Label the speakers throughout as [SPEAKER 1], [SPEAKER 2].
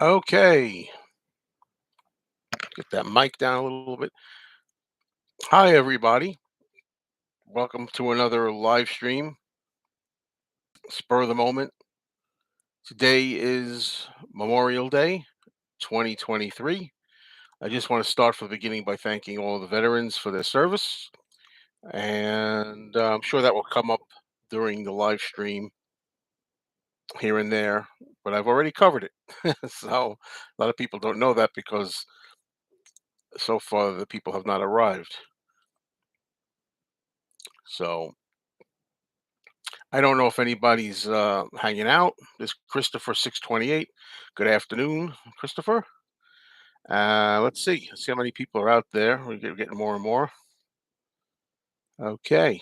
[SPEAKER 1] Okay, get that mic down a little bit. Hi, everybody. Welcome to another live stream, spur of the moment. Today is Memorial Day 2023. I just want to start from the beginning by thanking all the veterans for their service. And I'm sure that will come up during the live stream here and there, but I've already covered it. So a lot of people don't know that because so far the people have not arrived. So I don't know if anybody's hanging out. This Christopher 628. Good afternoon, Christopher. Let's see. Let's see how many people are out there. We're getting more and more. Okay.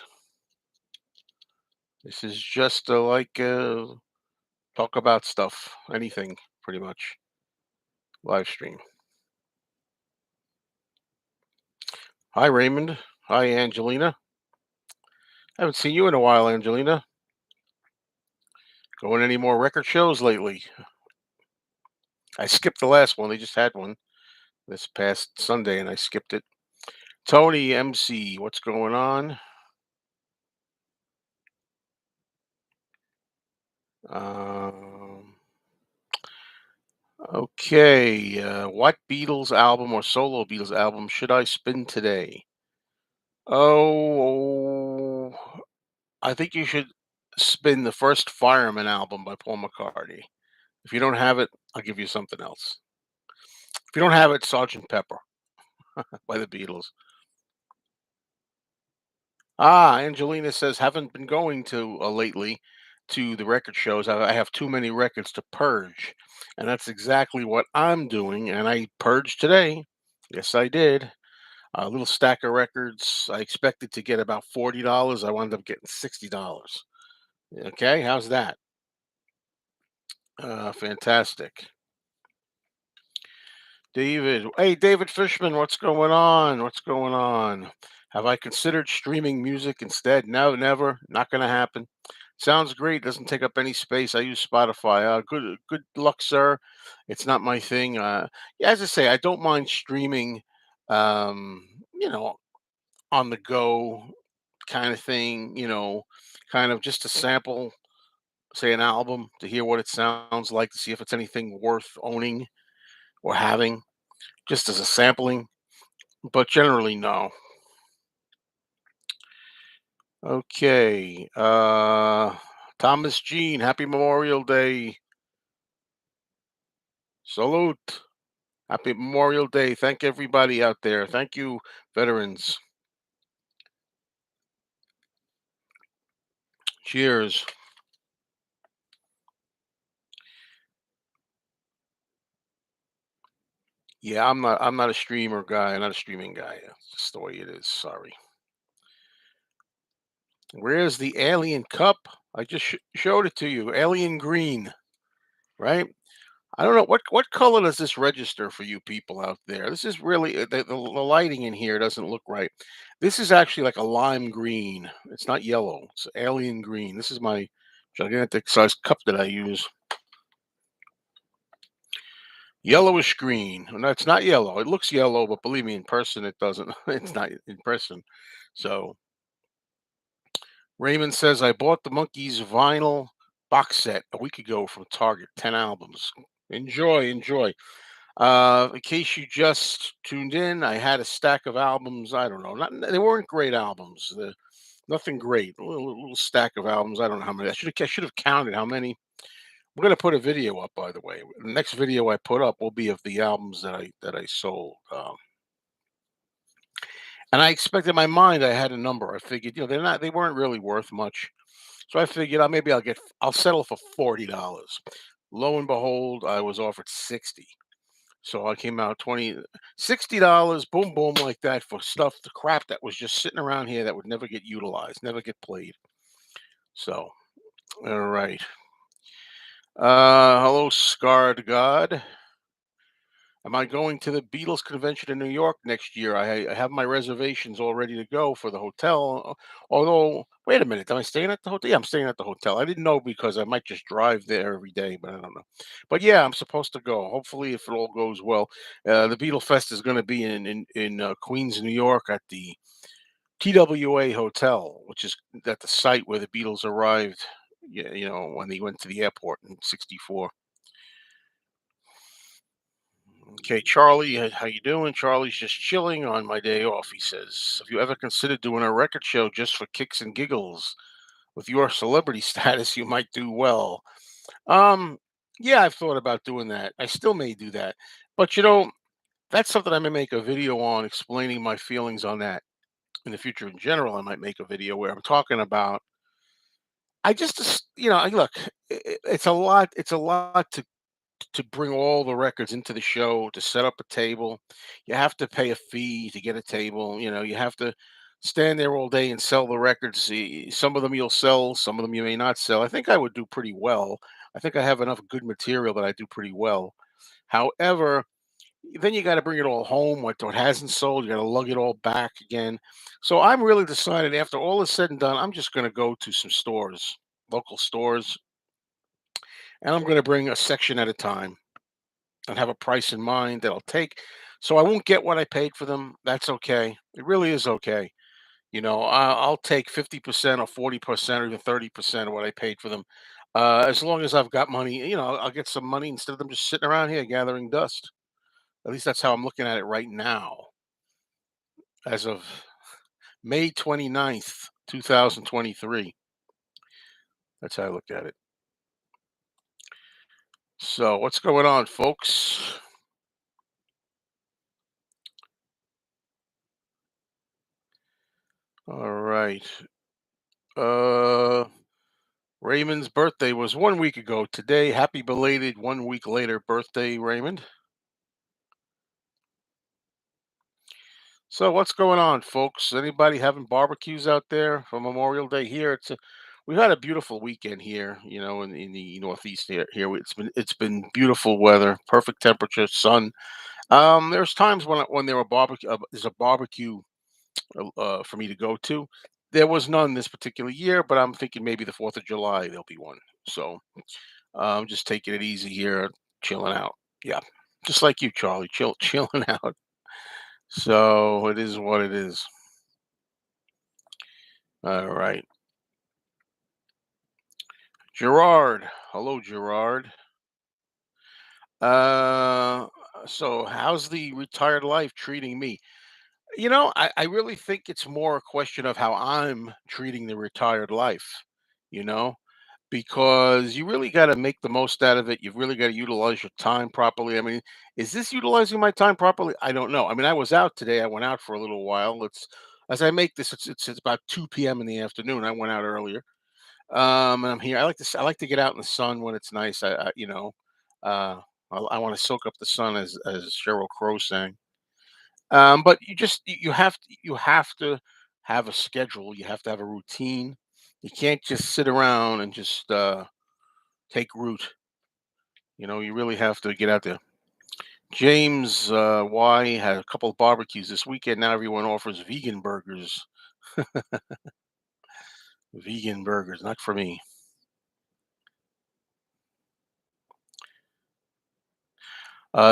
[SPEAKER 1] This is just talk about stuff, anything pretty much. Live stream. Hi, Raymond. Hi, Angelina. Haven't seen you in a while, Angelina. Going any more record shows lately? I skipped the last one. They just had one this past Sunday, and I skipped it. Tony MC, what's going on? Um, okay. What Beatles album or solo Beatles album should I spin today? Oh, I think you should spin the first Fireman album by Paul McCartney. If you don't have it, I'll give you something else. If you don't have it, Sergeant Pepper by the Beatles. Angelina says haven't been going to lately to the record shows. I have too many records to purge, and that's exactly what I'm doing. And I purged today. Yes, I did. A little stack of records. I expected to get about $40. I wound up getting $60. Okay, how's that? Fantastic. David, hey David Fishman, what's going on? What's going on? Have I considered streaming music instead? No, never. Not going to happen. Sounds great. Doesn't take up any space. I use Spotify. Good luck, sir. It's not my thing. Yeah, as I say, I don't mind streaming. Um, you know, on the go kind of thing. Kind of just to sample, say, an album to hear what it sounds like to see if it's anything worth owning or having, just as a sampling. But generally, no. Okay. Thomas Jean, happy Memorial Day. Salute. Happy Memorial Day. Thank everybody out there. Thank you, veterans. Cheers. Yeah, I'm not a streamer guy. I'm not a streaming guy. It's just the way it is. Sorry. Where's the alien cup? I just showed it to you. Alien green, right? I don't know what color does this register for you people out there. This is really the lighting in here doesn't look right. This is actually like a lime green. It's not yellow. It's alien green. This is my gigantic size cup that I use. Yellowish green. No, it's not yellow. It looks yellow, but believe me, in person it doesn't. It's not in person. So Raymond says I bought the Monkeys vinyl box set a week ago from Target. 10 albums. Enjoy, enjoy. In case you just tuned in, I had a stack of albums. I don't know. They weren't great albums. Nothing great. A little stack of albums. I don't know how many. I should have counted how many. We're gonna put a video up, by the way. The next video I put up will be of the albums that I sold. And I expected in my mind I had a number. I figured, they weren't really worth much. So I figured maybe I'll settle for $40. Lo and behold, I was offered 60. So I came out 20, $60, boom, boom, like that for stuff, the crap that was just sitting around here that would never get utilized, never get played. So, all right. Hello, Scarred God. Am I going to the Beatles convention in New York next year? I have my reservations all ready to go for the hotel. Although, wait a minute, am I staying at the hotel? Yeah, I'm staying at the hotel. I didn't know because I might just drive there every day, but I don't know. But yeah, I'm supposed to go. Hopefully, if it all goes well, the Beatle Fest is going to be in Queens, New York, at the TWA Hotel, which is at the site where the Beatles arrived. Yeah, when they went to the airport in '64. Okay, Charlie, how you doing? Charlie's just chilling on my day off. He says, "Have you ever considered doing a record show just for kicks and giggles? With your celebrity status, you might do well." Um, yeah, I've thought about doing that. I still may do that, but that's something I may make a video on, explaining my feelings on that in the future. In general, I might make a video where I'm talking about. I just, look, it's a lot. It's a lot to bring all the records into the show, to set up a table. You have to pay a fee to get a table. You have to stand there all day and sell the records. Some of them you'll sell, some of them you may not sell. I think I would do pretty well. I think I have enough good material that I do pretty well. However, then you got to bring it all home. What hasn't sold, you got to lug it all back again. So I'm really decided, after all is said and done, I'm just going to go to some stores, local stores, and I'm going to bring a section at a time and have a price in mind that I'll take. So I won't get what I paid for them. That's okay. It really is okay. I'll take 50% or 40% or even 30% of what I paid for them. As long as I've got money, I'll get some money instead of them just sitting around here gathering dust. At least that's how I'm looking at it right now, as of May 29th, 2023. That's how I look at it. So, what's going on, folks? All right. Uh, Raymond's birthday was 1 week ago today. Happy belated 1 week later birthday, Raymond. So what's going on, folks? Anybody having barbecues out there for Memorial Day? Here, we've had a beautiful weekend here. In the Northeast here, it's been beautiful weather, perfect temperature, sun. There's times when there were barbecue. There's a barbecue for me to go to. There was none this particular year, but I'm thinking maybe the 4th of July there'll be one. So just taking it easy here, chilling out. Yeah, just like you, Charlie, chilling out. So it is what it is. All right, Gerard. Hello, Gerard. Uh, so how's the retired life treating me? I really think it's more a question of how I'm treating the retired life. You know, because you really got to make the most out of it. You've really got to utilize your time properly. I mean, is this utilizing my time properly? I don't know. I mean, I was out today. I went out for a little while. It's As I make this, it's about 2 p.m. in the afternoon. I went out earlier, and I'm here. I like to get out in the sun when it's nice. Uh, I want to soak up the sun, as Cheryl Crow sang. But you have to have a schedule. You have to have a routine. You can't just sit around and just take root. You really have to get out there. James Y had a couple of barbecues this weekend. Now everyone offers vegan burgers. Vegan burgers, not for me.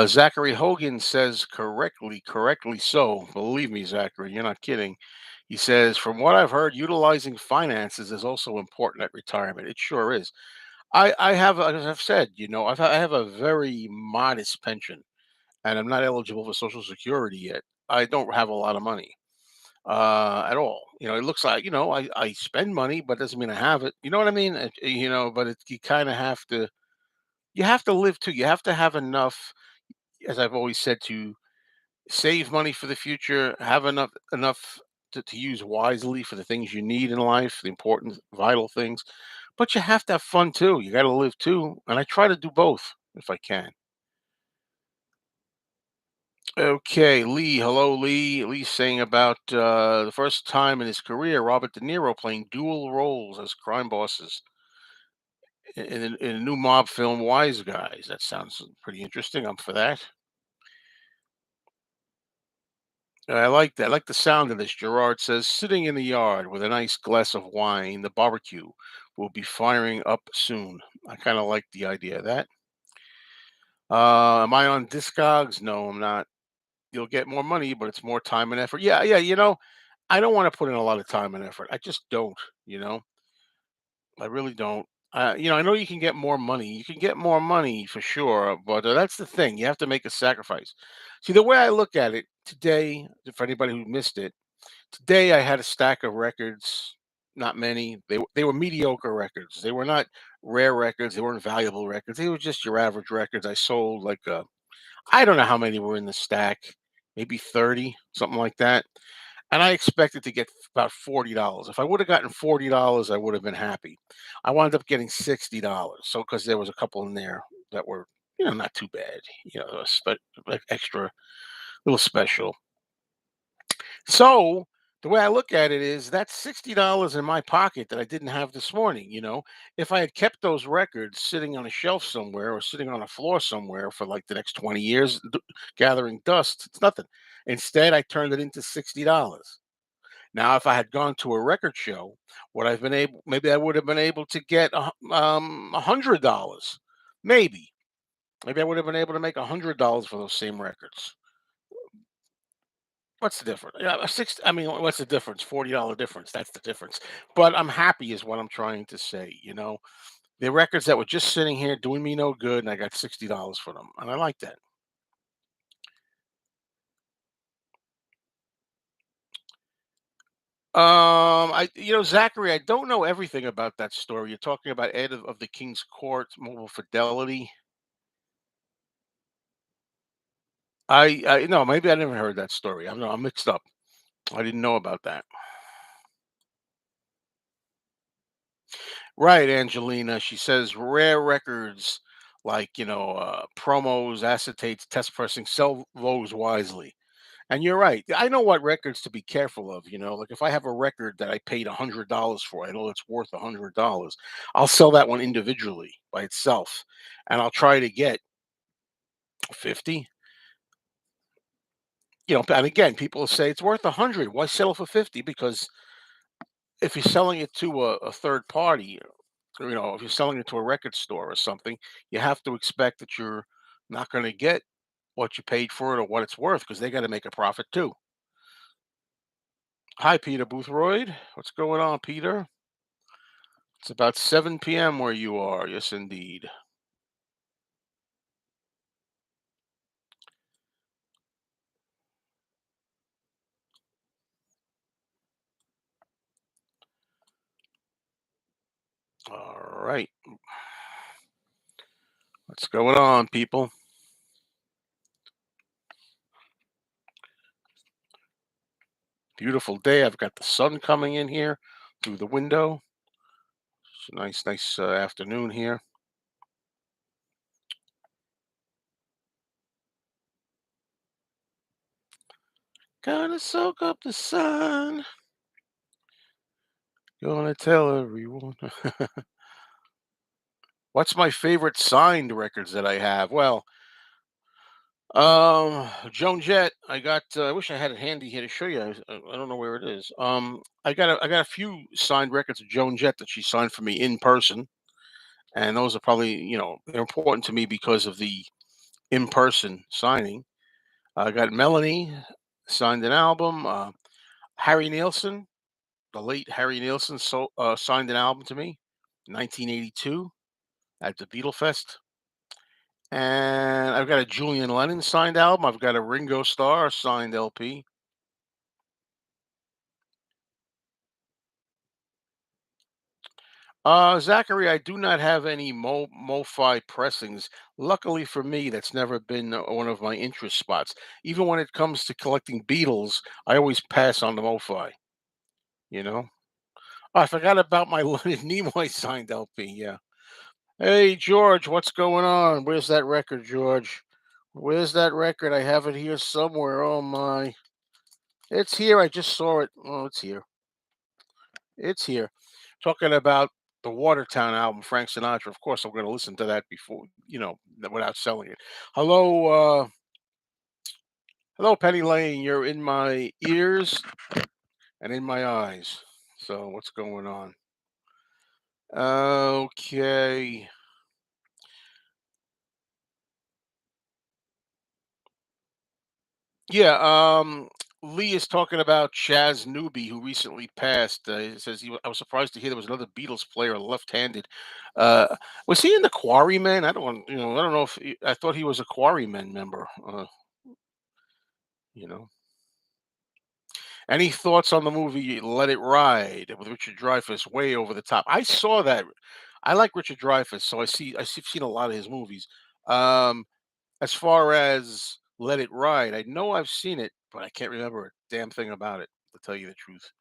[SPEAKER 1] Zachary Hogan says correctly so. Believe me, Zachary, you're not kidding. He says, from what I've heard, utilizing finances is also important at retirement. It sure is. I have, as I've said, I have a very modest pension, and I'm not eligible for Social Security yet. I don't have a lot of money at all. It looks like I spend money, but doesn't mean I have it. You know what I mean? But you kind of have to. You have to live too. You have to have enough, as I've always said, to save money for the future. Have enough to use wisely for the things you need in life, the important, vital things. But you have to have fun too. You got to live too, and I try to do both if I can. Okay, Lee. Hello, Lee. Lee's saying about the first time in his career, Robert De Niro playing dual roles as crime bosses in a new mob film, Wise Guys. That sounds pretty interesting. I'm for that. I like that. I like the sound of this. Gerard says, sitting in the yard with a nice glass of wine, the barbecue will be firing up soon. I kind of like the idea of that. Am I on Discogs? No, I'm not. You'll get more money, but it's more time and effort. Yeah, yeah. I don't want to put in a lot of time and effort. I just don't. You know, I really don't. I know you can get more money. You can get more money for sure, but that's the thing. You have to make a sacrifice. See, the way I look at it today, for anybody who missed it, today I had a stack of records. Not many. They were mediocre records. They were not rare records. They weren't valuable records. They were just your average records. I sold like I don't know how many were in the stack, maybe 30, something like that. And I expected to get about $40. If I would have gotten $40, I would have been happy. I wound up getting $60. So because there was a couple in there that were, not too bad, like extra little special. So the way I look at it is that's $60 in my pocket that I didn't have this morning. If I had kept those records sitting on a shelf somewhere or sitting on a floor somewhere for like the next 20 years, gathering dust, it's nothing. Instead, I turned it into $60. Now, if I had gone to a record show, would I've been able? Maybe I would have been able to get $100. Maybe, maybe I would have been able to make $100 for those same records. What's the difference? Yeah, six. I mean, what's the difference? $40 difference. That's the difference. But I'm happy, is what I'm trying to say. The records that were just sitting here doing me no good, and I got $60 for them, and I like that. Zachary, I don't know everything about that story. You're talking about Ed of the King's Court, Mobile Fidelity. I no, maybe I never heard that story. I'm mixed up. I didn't know about that. Right, Angelina. She says rare records like promos, acetates, test pressing, sell those wisely. And you're right. I know what records to be careful of. Like if I have a record that I paid $100 for, I know it's worth $100. I'll sell that one individually by itself, and I'll try to get 50. And again, people say it's worth 100. Why sell it for 50? Because if you're selling it to a third party, or, if you're selling it to a record store or something, you have to expect that you're not going to get what you paid for it or what it's worth, because they got to make a profit too. Hi, Peter Boothroyd. What's going on, Peter? It's about 7 p.m. where you are. Yes, indeed. All right. What's going on, people? Beautiful day. I've got the sun coming in here through the window. It's a nice, nice afternoon here. Gonna soak up the sun. Gonna tell everyone. What's my favorite signed records that I have? Well, Joan Jett. I got. I wish I had it handy here to show you. I don't know where it is. I got a few signed records of Joan Jett that she signed for me in person, and those are probably they're important to me because of the in person signing. I got Melanie signed an album. Harry Nielsen, the late Harry Nielsen, signed an album to me, 1982 at the Beatle Fest. And I've got a Julian Lennon signed album. I've got a Ringo Starr signed LP. Zachary, I do not have any MoFi pressings. Luckily for me, that's never been one of my interest spots. Even when it comes to collecting Beatles, I always pass on the MoFi. You know. Oh, I forgot about my Leonard Nimoy signed LP. Yeah. Hey, George, what's going on? Where's that record, George? Where's that record? I have it here somewhere. Oh my. It's here. I just saw it. Oh, it's here. It's here. Talking about the Watertown album, Frank Sinatra. Of course, I'm going to listen to that before, without selling it. Hello, Hello, Penny Lane. You're in my ears and in my eyes. So what's going on? Okay. Yeah. Lee is talking about Chaz Newby, who recently passed. He says I was surprised to hear there was another Beatles player, left-handed. Uh, was he in the Quarrymen? I don't want. I don't know if I thought he was a Quarrymen member. You know. Any thoughts on the movie Let It Ride with Richard Dreyfuss? Way over the top. I saw that. I like Richard Dreyfuss, so I've seen a lot of his movies. Um, as far as Let It Ride, I know I've seen it, but I can't remember a damn thing about it, to tell you the truth.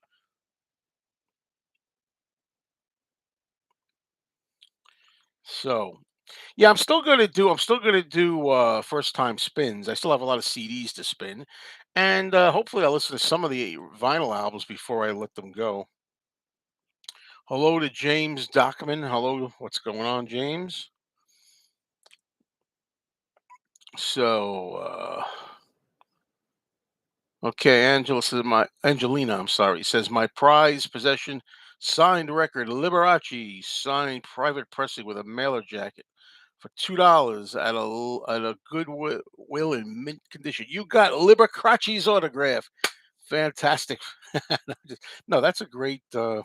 [SPEAKER 1] So yeah, I'm still gonna do first time spins. I still have a lot of CDs to spin. And hopefully I'll listen to some of the vinyl albums before I let them go. Hello to James Dockman. Hello, what's going on, James? So, okay, Angelina, I'm sorry, says my prized possession, signed record, Liberace, signed private pressing with a mailer jacket for $2 at a Goodwill in mint condition. You got Liberace's autograph. Fantastic. No, that's a great buy.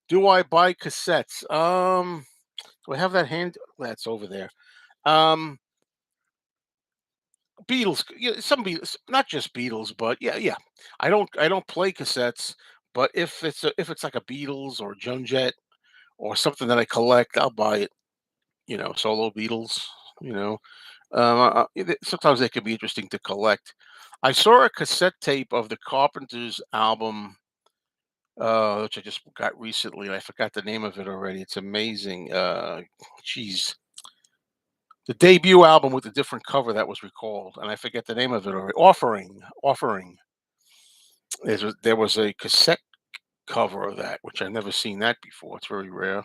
[SPEAKER 1] Do I buy cassettes? Do I have that hand? That's over there. Um, Beatles, yeah, some Beatles, not just Beatles, but yeah, yeah. I don't play cassettes, but if it's like a Beatles or Joan Jett or something that I collect, I'll buy it. Solo Beatles. You know, sometimes they can be interesting to collect. I saw a cassette tape of the Carpenters album, which I just got recently, and I forgot the name of it already. It's amazing. Geez, the debut album with a different cover that was recalled, and I forget the name of it already. Offering. There was a cassette cover of that, which I've never seen that before. It's very rare.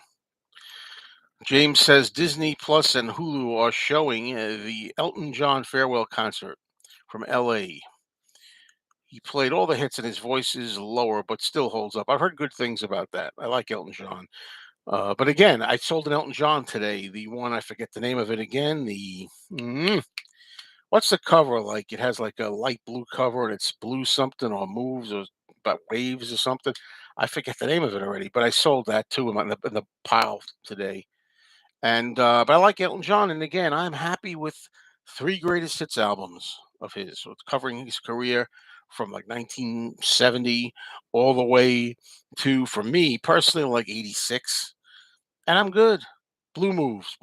[SPEAKER 1] James says Disney Plus and Hulu are showing the Elton John farewell concert from L.A. He played all the hits, and his voice is lower, but still holds up. I've heard good things about that. I like Elton John. But again, I sold an Elton John today. The one, I forget the name of it again. What's the cover like? It has like a light blue cover and it's blue something or moves or about waves or something. I forget the name of it already, but I sold that too in the pile today. And but I like Elton John, and again, I'm happy with three greatest hits albums of his. So it's covering his career from like 1970 all the way to, for me personally, like 86, and I'm good. Blue moves.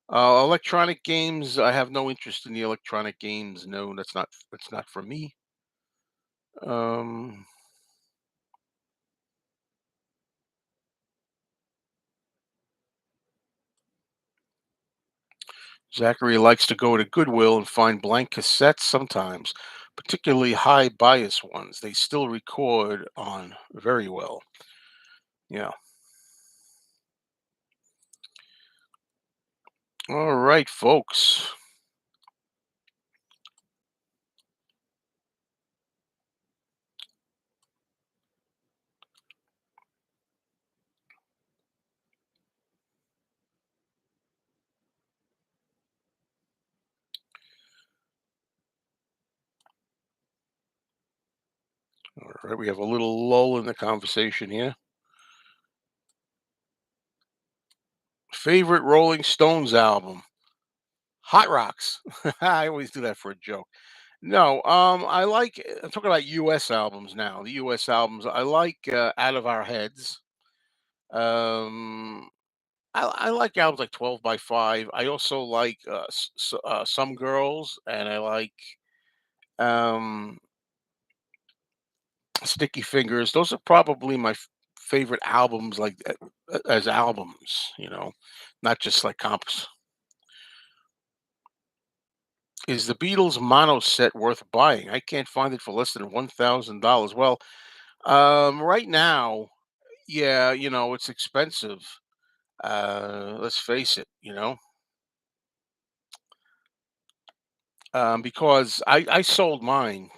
[SPEAKER 1] Electronic games, I have no interest in the electronic games. No, that's not for me. Um, Zachary likes to go to Goodwill and find blank cassettes sometimes, particularly high bias ones. They still record on very well. Yeah. All right, folks. All right, we have a little lull in the conversation here. Favorite Rolling Stones album? Hot Rocks. I always do that for a joke. No, I like. I'm talking about U.S. albums now. The U.S. albums. I like Out of Our Heads. Um, I like albums like 12 by 5. I also like Some Girls, and I like um, Sticky Fingers. Those are probably my favorite albums, like as albums. Not just like comps. Is the Beatles mono set worth buying? I can't find it for less than $1,000. Well, right now, yeah, it's expensive. Let's face it. because I sold mine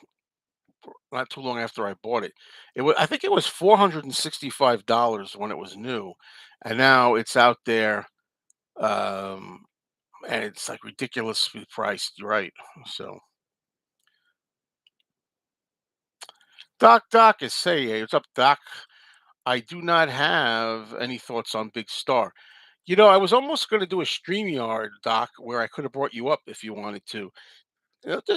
[SPEAKER 1] not too long after I bought it. I think it was $465 when it was new, and now it's out there, um, and it's like ridiculously priced. You're right. So Doc is saying, "Hey, what's up, Doc? I do not have any thoughts on Big Star. You know, I was almost going to do a StreamYard, Doc, where I could have brought you up if you wanted to.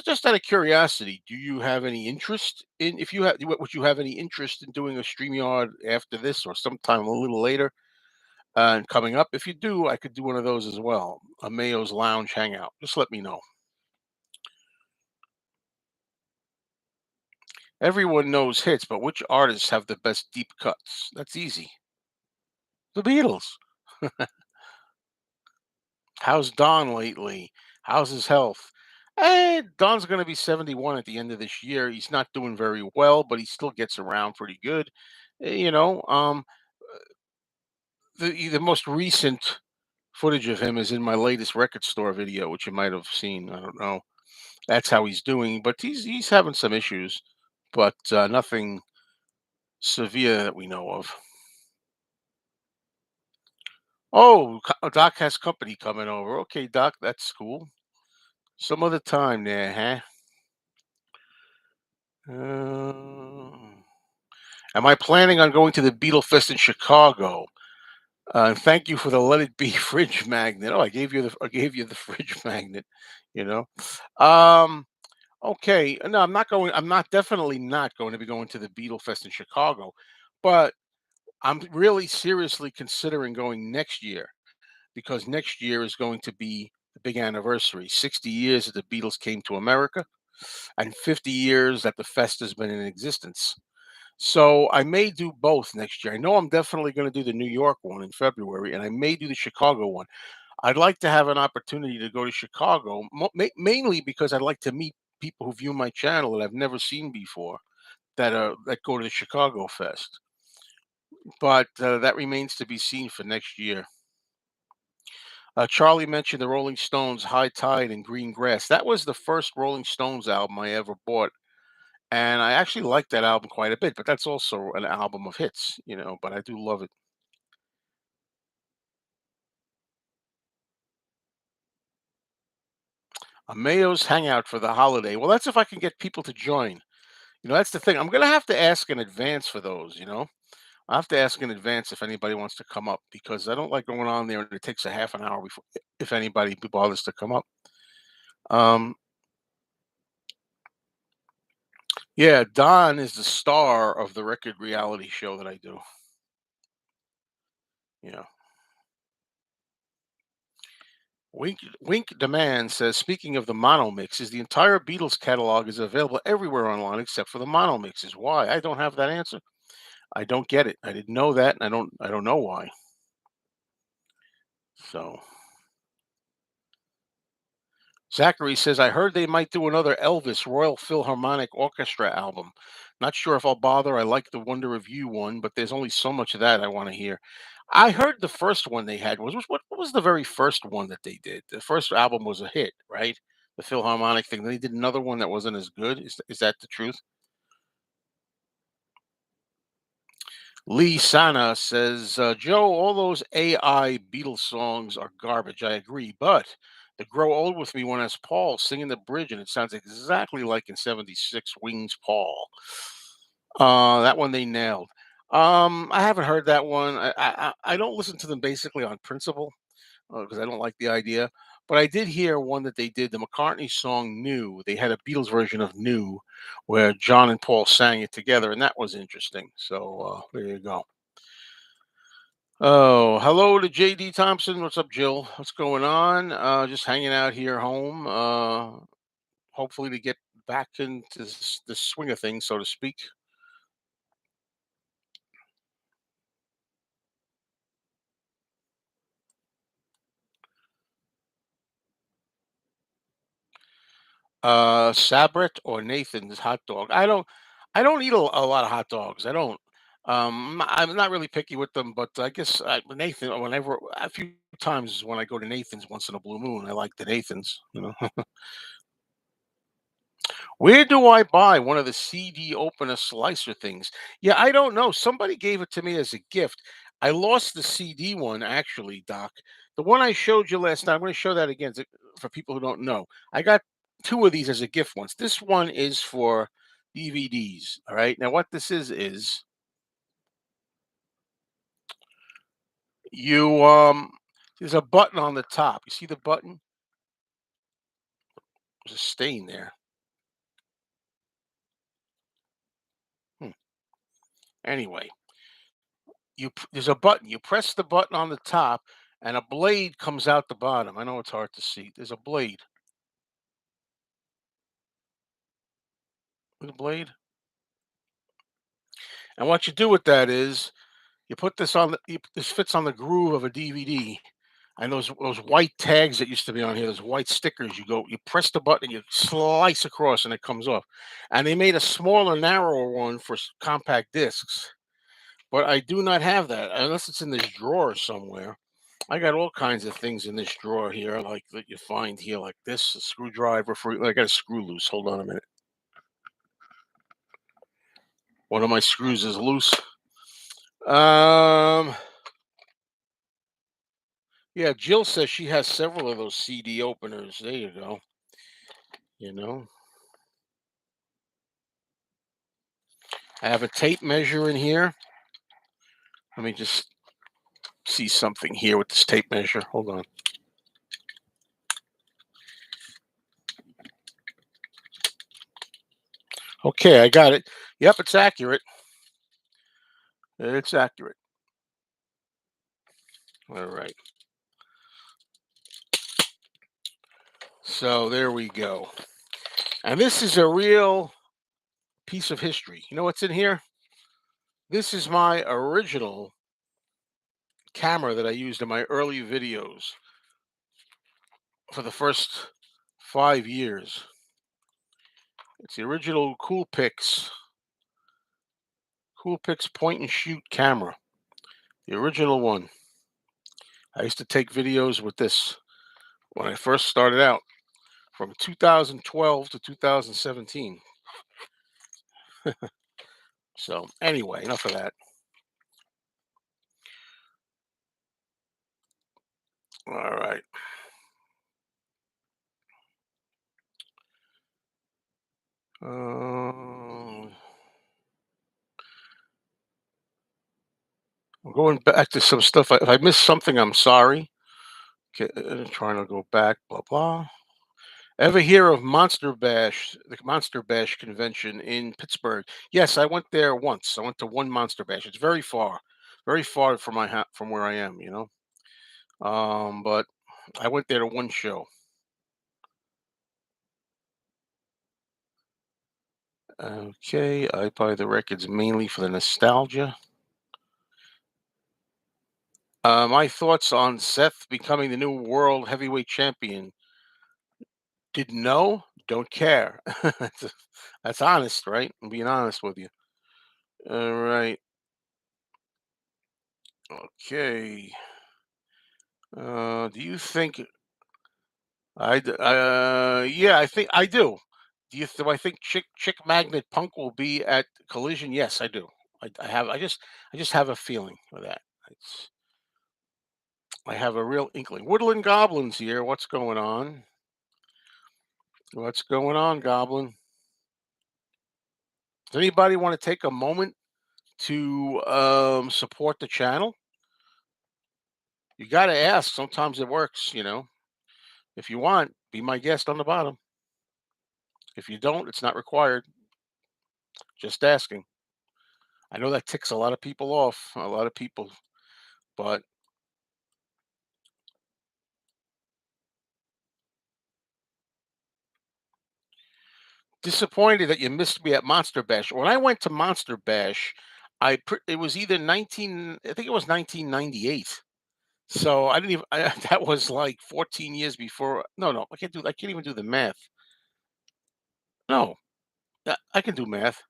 [SPEAKER 1] Just out of curiosity, do you have any interest in if you have would you have any interest in doing a StreamYard after this or sometime a little later and coming up? If you do, I could do one of those as well. A Mayo's Lounge hangout. Just let me know. Everyone knows hits, but which artists have the best deep cuts? That's easy. The Beatles. How's Don lately? How's his health? Don's going to be 71 at the end of this year. He's not doing very well, but he still gets around pretty good. You know, the most recent footage of him is in my latest record store video, which you might have seen. I don't know. That's how he's doing, but he's having some issues, but nothing severe that we know of. Oh, Doc has company coming over. Okay, Doc, that's cool. Some other time there, huh? Am I planning on going to the Beatle Fest in Chicago? And thank you for the Let It Be fridge magnet. Oh, I gave you the fridge magnet. You know. Um. Okay. No, I'm not going. I'm not definitely not going to be going to the Beatle Fest in Chicago, but I'm really seriously considering going next year because next year is going to be the big anniversary. 60 years that the Beatles came to America, and 50 years that the fest has been in existence. So I may do both next year. I know I'm definitely going to do the New York one in February, and I may do the Chicago one. I'd like to have an opportunity to go to Chicago, mainly because I'd like to meet people who view my channel that I've never seen before that go to the Chicago Fest. But that remains to be seen for next year. Charlie mentioned the Rolling Stones' "High Tide" and "Green Grass." That was the first Rolling Stones album I ever bought. And I actually like that album quite a bit, but that's also an album of hits, but I do love it. A Mayo's Hangout for the holiday. Well, that's if I can get people to join. That's the thing. I'm going to have to ask in advance for those. I have to ask in advance if anybody wants to come up because I don't like going on there and it takes a half an hour before if anybody bothers to come up. Um, yeah, Don is the star of the record reality show that I do. Yeah. Wink Demand says, speaking of the mono mixes, the entire Beatles catalog is available everywhere online except for the mono mixes. Why? I don't have that answer. I don't get it. I didn't know that, and I don't know why. So Zachary says, I heard they might do another Elvis Royal Philharmonic Orchestra album. Not sure if I'll bother. I like the Wonder of You one, but there's only so much of that I want to hear. I heard the first one they had what was the very first one that they did? The first album was a hit, right? The Philharmonic thing. Then they did another one that wasn't as good. Is that the truth? Lee Sana says, Joe, all those AI Beatles songs are garbage. I agree. But the Grow Old With Me one has Paul singing the bridge, and it sounds exactly like in 76 Wings Paul. That one they nailed. I haven't heard that one. I don't listen to them basically on principle because I don't like the idea. But I did hear one that they did, the McCartney song New. They had a Beatles version of New where John and Paul sang it together, and that was interesting. So there you go. Oh, hello to JD Thompson. What's up, Jill? What's going on? Just hanging out here home. Hopefully to get back into the swing of things, so to speak. Sabret or Nathan's hot dog. I don't eat a lot of hot dogs. I don't. I'm not really picky with them, but I guess Nathan. Whenever a few times when I go to Nathan's once in a blue moon, I like the Nathan's. Where do I buy one of the CD opener slicer things? Yeah, I don't know. Somebody gave it to me as a gift. I lost the CD one actually, Doc. The one I showed you last time. I'm going to show that again for people who don't know. I got two of these as a gift once. This one is for DVDs. All right. Now, what this is you there's a button on the top. You see the button? There's a stain there. Hmm. Anyway, there's a button. You press the button on the top, and a blade comes out the bottom. I know it's hard to see. There's a blade. With a blade. And what you do with that is you put this on this fits on the groove of a DVD. And those white tags that used to be on here, those white stickers, you press the button, you slice across, and it comes off. And they made a smaller, narrower one for compact discs. But I do not have that unless it's in this drawer somewhere. I got all kinds of things in this drawer here, like that you find here, like this a screwdriver for. I got a screw loose. Hold on a minute. One of my screws is loose. Um, yeah, Jill says she has several of those CD openers. There you go. You know, I have a tape measure in here. Let me just see something here with this tape measure. Hold on. Okay, I got it. Yep, it's accurate. It's accurate. All right. So there we go. And this is a real piece of history. You know what's in here? This is my original camera that I used in my early videos for the first 5 years. It's the original Cool Pix point and shoot camera. The original one. I used to take videos with this when I first started out from 2012 to 2017. So anyway, enough of that. All right. I'm going back to some stuff. If I missed something, I'm sorry. Okay, trying to go back. Blah blah. Ever hear of Monster Bash, the Monster Bash convention in Pittsburgh? Yes, I went there once. I went to one Monster Bash. It's very far from from where I am. But I went there to one show. Okay, I buy the records mainly for the nostalgia. My thoughts on Seth becoming the new world heavyweight champion. Didn't know, don't care. That's honest, right? I'm being honest with you. All right. Okay. Do you think yeah, I think I do. Do I think Chick Magnet Punk will be at Collision? Yes, I do. I just have a feeling for that. It's, I have a real inkling. Woodland Goblins here. What's going on? What's going on, Goblin? Does anybody want to take a moment to support the channel? You got to ask. Sometimes it works. If you want, be my guest on the bottom. If you don't, it's not required. Just asking. I know that ticks a lot of people off, a lot of people, but disappointed that you missed me at Monster Bash. When I went to Monster Bash, it was either 19, I think it was 1998. So I didn't even, that was like 14 years before. No, no, I can't even do the math. No, I can do math.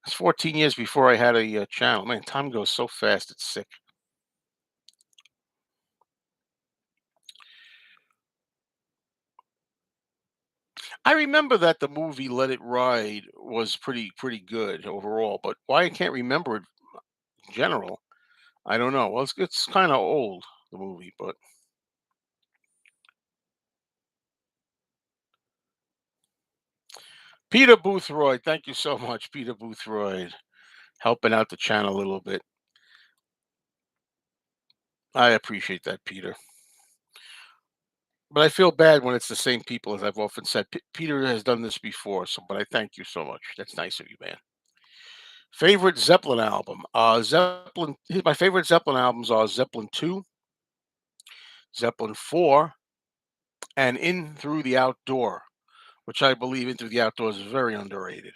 [SPEAKER 1] It's 14 years before I had a channel. Man, time goes so fast, it's sick. I remember that the movie Let It Ride was pretty good overall, but why I can't remember it in general, I don't know. Well, it's kind of old, the movie, but Peter Boothroyd, thank you so much, Peter Boothroyd, helping out the channel a little bit. I appreciate that, Peter. But I feel bad when it's the same people, as I've often said. Peter has done this before, so but I thank you so much. That's nice of you, man. Favorite Zeppelin album? My favorite Zeppelin albums are Zeppelin 2, Zeppelin 4, and In Through the Outdoor, which I believe In Through the Outdoor is very underrated.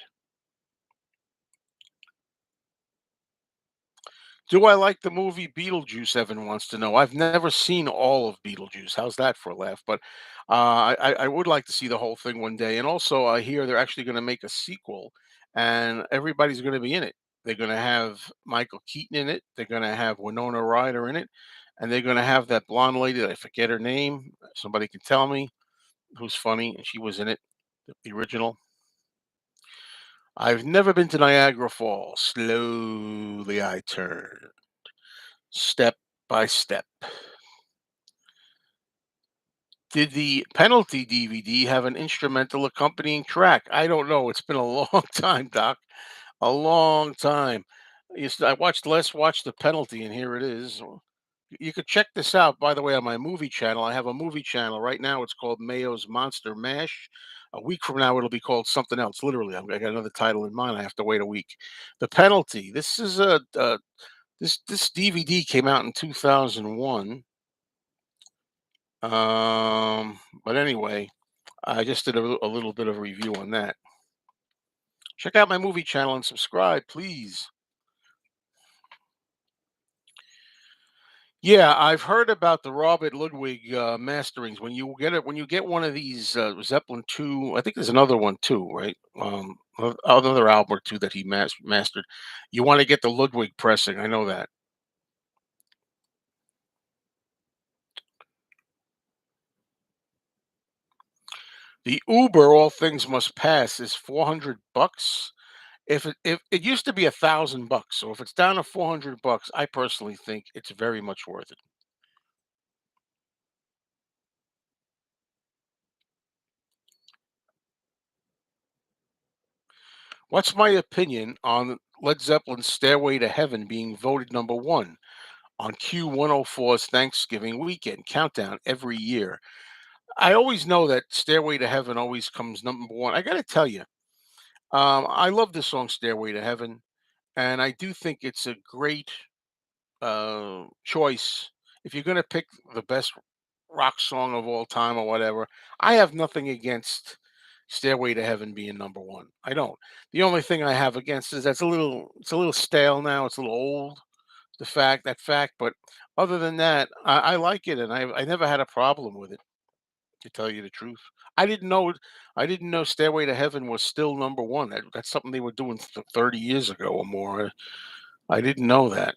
[SPEAKER 1] Do I like the movie Beetlejuice? Evan wants to know. I've never seen all of Beetlejuice. How's that for a laugh? But I would like to see the whole thing one day. And also, I hear they're actually going to make a sequel, and everybody's going to be in it. They're going to have Michael Keaton in it. They're going to have Winona Ryder in it, and they're going to have that blonde lady that I forget her name. Somebody can tell me who's funny, and she was in it, the original. I've never been to Niagara Falls. Slowly I turn, step by step. Did the Penalty DVD have an instrumental accompanying track? I don't know. It's been a long time, Doc. A long time. I watched The Penalty, and here it is. You could check this out, by the way, on my movie channel. I have a movie channel right now. It's called Mayo's Monster Mash. A week from now, it'll be called something else. Literally, I got another title in mind. I have to wait a week. The Penalty. This DVD came out in 2001. But anyway, I just did a little bit of a review on that. Check out my movie channel and subscribe, please. Yeah, I've heard about the Robert Ludwig masterings. When you get one of these Zeppelin 2, I think there's another one too, right? Another album or two that he mastered. You want to get the Ludwig pressing. I know that. The Uber All Things Must Pass is 400 bucks. If it used to be $1,000 so if it's down to 400 bucks, I personally think it's very much worth it. What's my opinion on Led Zeppelin's Stairway to Heaven being voted number one on Q104's Thanksgiving weekend countdown every year? I always know that Stairway to Heaven always comes number one. I got to tell you, I love the song Stairway to Heaven, and I do think it's a great choice. If you're going to pick the best rock song of all time or whatever, I have nothing against Stairway to Heaven being number one. I don't. The only thing I have against is it's a little stale now. It's a little old. That fact, but other than that, I like it, and I never had a problem with it. To tell you the truth, I didn't know I didn't know Stairway to Heaven was still number one. That's something they were doing 30 years ago or more. I didn't know that.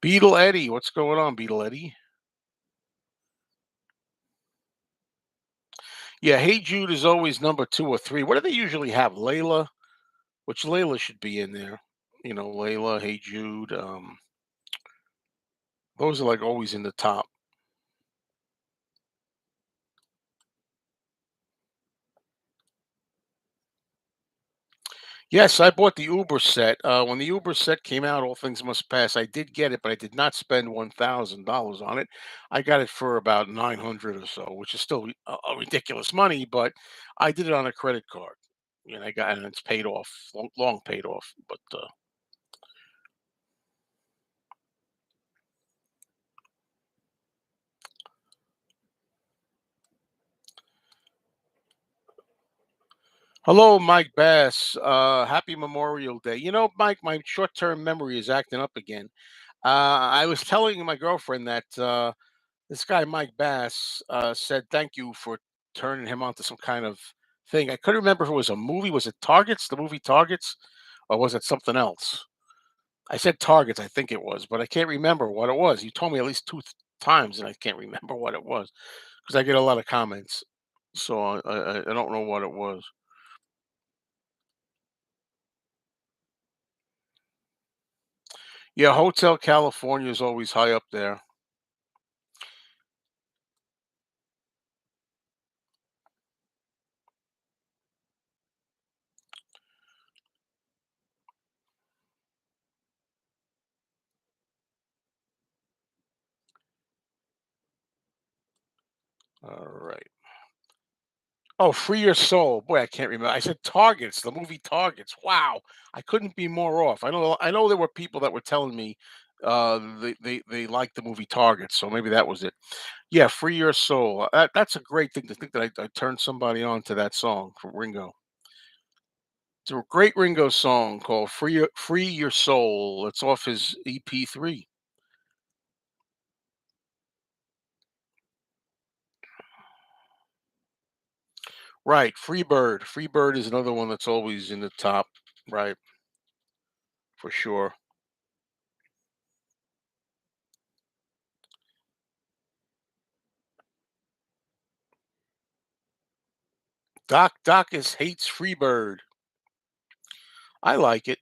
[SPEAKER 1] Beetle Eddie, what's going on, Beetle Eddie? Yeah, Hey Jude is always number two or three. What do they usually have? Layla, which Layla should be in there. Layla, Hey Jude. Those are like always in the top. Yes, I bought the Uber set. When the Uber set came out, All Things Must Pass, I did get it, but I did not spend $1,000 on it. I got it for about 900 or so, which is still a ridiculous money, but I did it on a credit card. And it's paid off, long, long paid off. But hello, Mike Bass. Happy Memorial Day. Mike, my short-term memory is acting up again. I was telling my girlfriend that this guy Mike Bass said thank you for turning him on to some kind of thing. I couldn't remember if it was a movie. Was it Targets? The movie Targets, or was it something else? I said Targets, I think it was, but I can't remember what it was. You told me at least times, and I can't remember what it was because I get a lot of comments. So I don't know what it was. Yeah, Hotel California is always high up there. All right. Oh, Free Your Soul. Boy, I can't remember. I said Targets, the movie Targets. Wow, I couldn't be more off. I know there were people that were telling me they liked the movie Targets, so maybe that was it. Yeah, Free Your Soul. That's a great thing to think that I turned somebody on to that song from Ringo. It's a great Ringo song called Free Your Soul. It's off his EP3. Right, Free Bird. Free Bird is another one that's always in the top, right, for sure. Doc is hates Free Bird. I like it.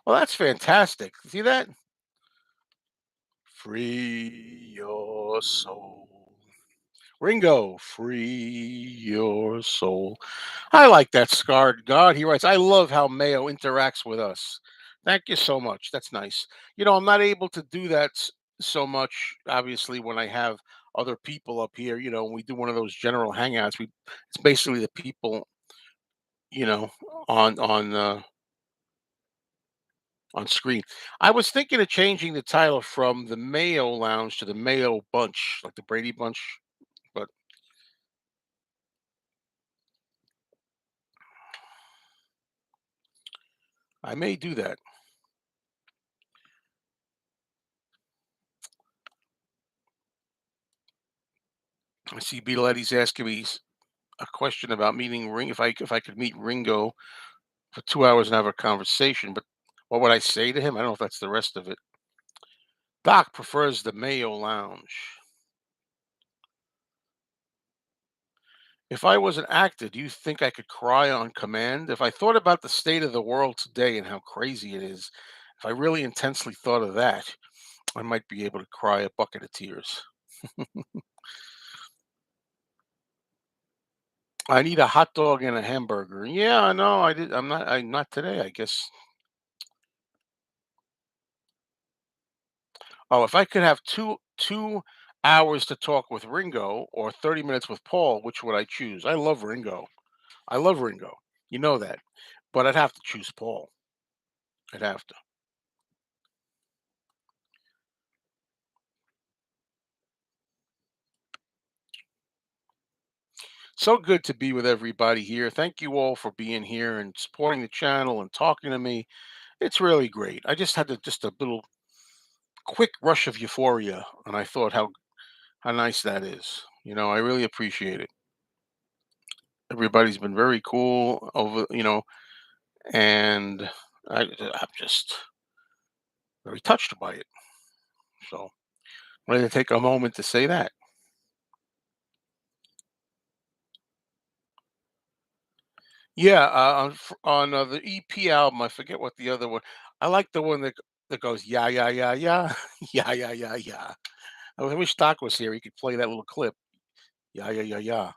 [SPEAKER 1] Well, that's fantastic. See that? Free your soul. Ringo, free your soul. I like that scarred God. He writes, I love how Mayo interacts with us. Thank you so much. That's nice. I'm not able to do that so much, obviously, when I have other people up here. When we do one of those general hangouts, it's basically the people, you know, on screen. I was thinking of changing the title from the Mayo Lounge to the Mayo Bunch, like the Brady Bunch, but I may do that. I see Beatles asking me a question about meeting Ring if I could meet Ringo for 2 hours and have a conversation, but what would I say to him? I don't know if that's the rest of it. Doc prefers the Mayo Lounge. If I was an actor, do you think I could cry on command? If I thought about the state of the world today and how crazy it is, if I really intensely thought of that, I might be able to cry a bucket of tears. I need a hot dog and a hamburger. Yeah, I know. I did. I'm not today. I guess. Oh, if I could have two hours to talk with Ringo or 30 minutes with Paul, which would I choose? I love Ringo. I love Ringo. You know that, but I'd have to choose Paul. I'd have to. So good to be with everybody here. Thank you all for being here and supporting the channel and talking to me. It's really great. I just had just a little quick rush of euphoria, and I thought how nice that is. I really appreciate it. Everybody's been very cool and I'm just very touched by it. So wanted to take a moment to say that. Yeah, on the EP album, I forget what the other one. I like the one that goes yeah yeah yeah yeah yeah yeah yeah yeah. I wish Doc was here. He could play that little clip. Yeah yeah yeah yeah.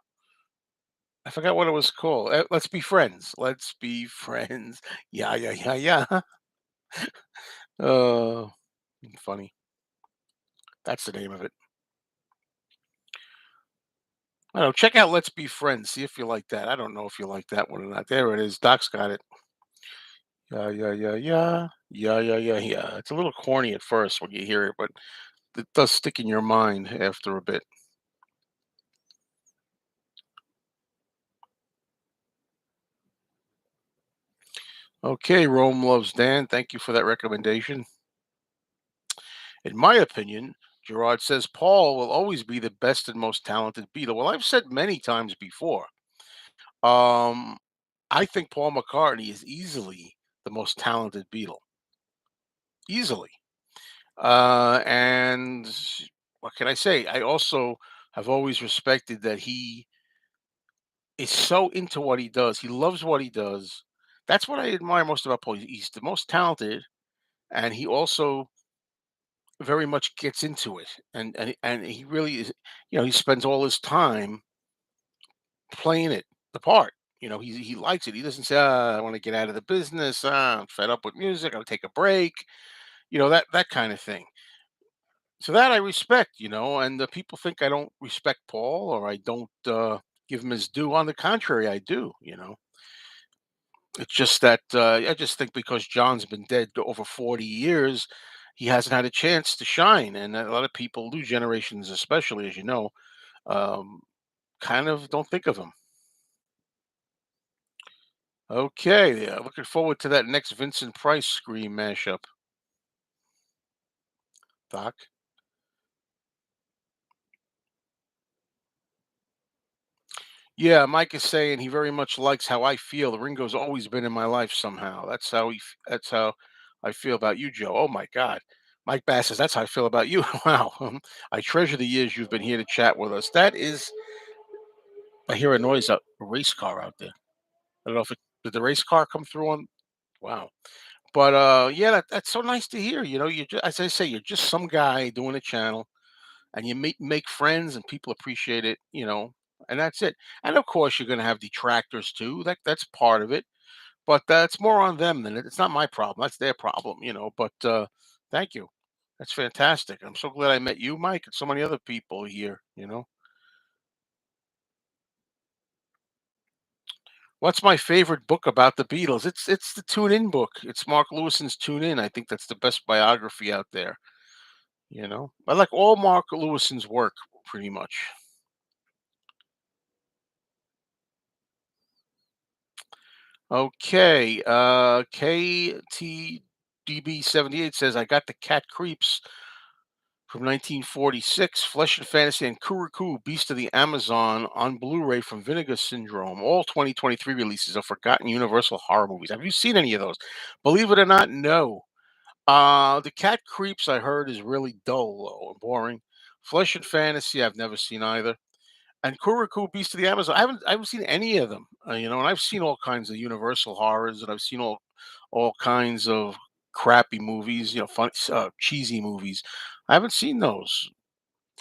[SPEAKER 1] I forgot what it was called. Let's be friends. Let's be friends. Yeah yeah yeah yeah. Uh, funny. That's the name of it. I don't know. Check out Let's Be Friends. See if you like that. I don't know if you like that one or not. There it is. Doc's got it. Yeah, yeah, yeah, yeah. Yeah, yeah, yeah, yeah. It's a little corny at first when you hear it, but it does stick in your mind after a bit. Okay, Rome loves Dan. Thank you for that recommendation. In my opinion, Gerard says Paul will always be the best and most talented Beatle. Well, I've said many times before. Um, I think Paul McCartney is easily the most talented Beatle, easily. And what can I say? I also have always respected that he is so into what he does. He loves what he does. That's what I admire most about Paul. He's the most talented, and he also very much gets into it. And he really is. He spends all his time playing it, the part. He likes it. He doesn't say, "I want to get out of the business. I'm fed up with music. I'll take a break." That kind of thing. So that I respect. And the people think I don't respect Paul or I don't give him his due. On the contrary, I do. It's just that I just think because John's been dead over 40 years, he hasn't had a chance to shine. And a lot of people, new generations especially, as you know, um, kind of don't think of him. Okay, yeah, looking forward to that next Vincent Price Scream mashup, Doc. Yeah, Mike is saying he very much likes how I feel. Ringo's always been in my life somehow. That's how I feel about you, Joe. Oh my God. Mike Bass says that's how I feel about you. Wow. I treasure the years you've been here to chat with us. That is, I hear a noise, a race car out there. I don't know if did the race car come through on. Wow. But yeah, that's so nice to hear. As I say, you're just some guy doing a channel and you make friends and people appreciate it, and that's it. And of course, you're going to have detractors too. That's part of it, but that's more on them than it's not my problem. That's their problem, But thank you. That's fantastic. I'm so glad I met you, Mike, and so many other people here. What's my favorite book about the Beatles? It's the Tune In book. It's Mark Lewison's Tune In. I think that's the best biography out there. I like all Mark Lewison's work pretty much. Okay, KTDB78 says, I got the Cat Creeps from 1946, Flesh and Fantasy, and Kuriku, Beast of the Amazon on Blu-ray from Vinegar Syndrome. All 2023 releases of forgotten Universal horror movies. Have you seen any of those? Believe it or not, no. The Cat Creeps, I heard, is really dull though, and boring. Flesh and Fantasy, I've never seen either. And Kuriku, Beast of the Amazon. I haven't seen any of them. And I've seen all kinds of Universal horrors, and I've seen all kinds of crappy movies. Fun, cheesy movies. I haven't seen those.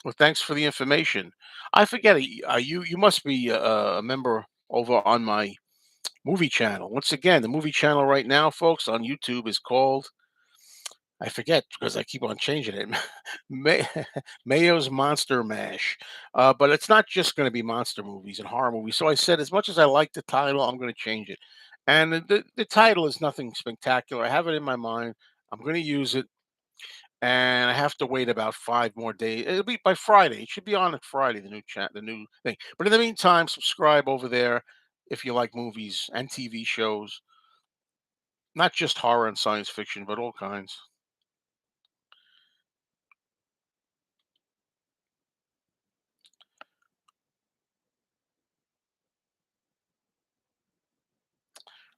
[SPEAKER 1] Well, thanks for the information. I forget. You must be a member over on my movie channel. Once again, the movie channel right now, folks, on YouTube is called. I forget because I keep on changing it. May Mayo's Monster Mash. But it's not just going to be monster movies and horror movies. So I said, as much as I like the title, I'm going to change it. And the title is nothing spectacular. I have it in my mind. I'm going to use it, and I have to wait about 5 more days. It'll be by Friday. It should be on Friday. The new chat, the new thing. But in the meantime, subscribe over there if you like movies and TV shows, not just horror and science fiction, but all kinds.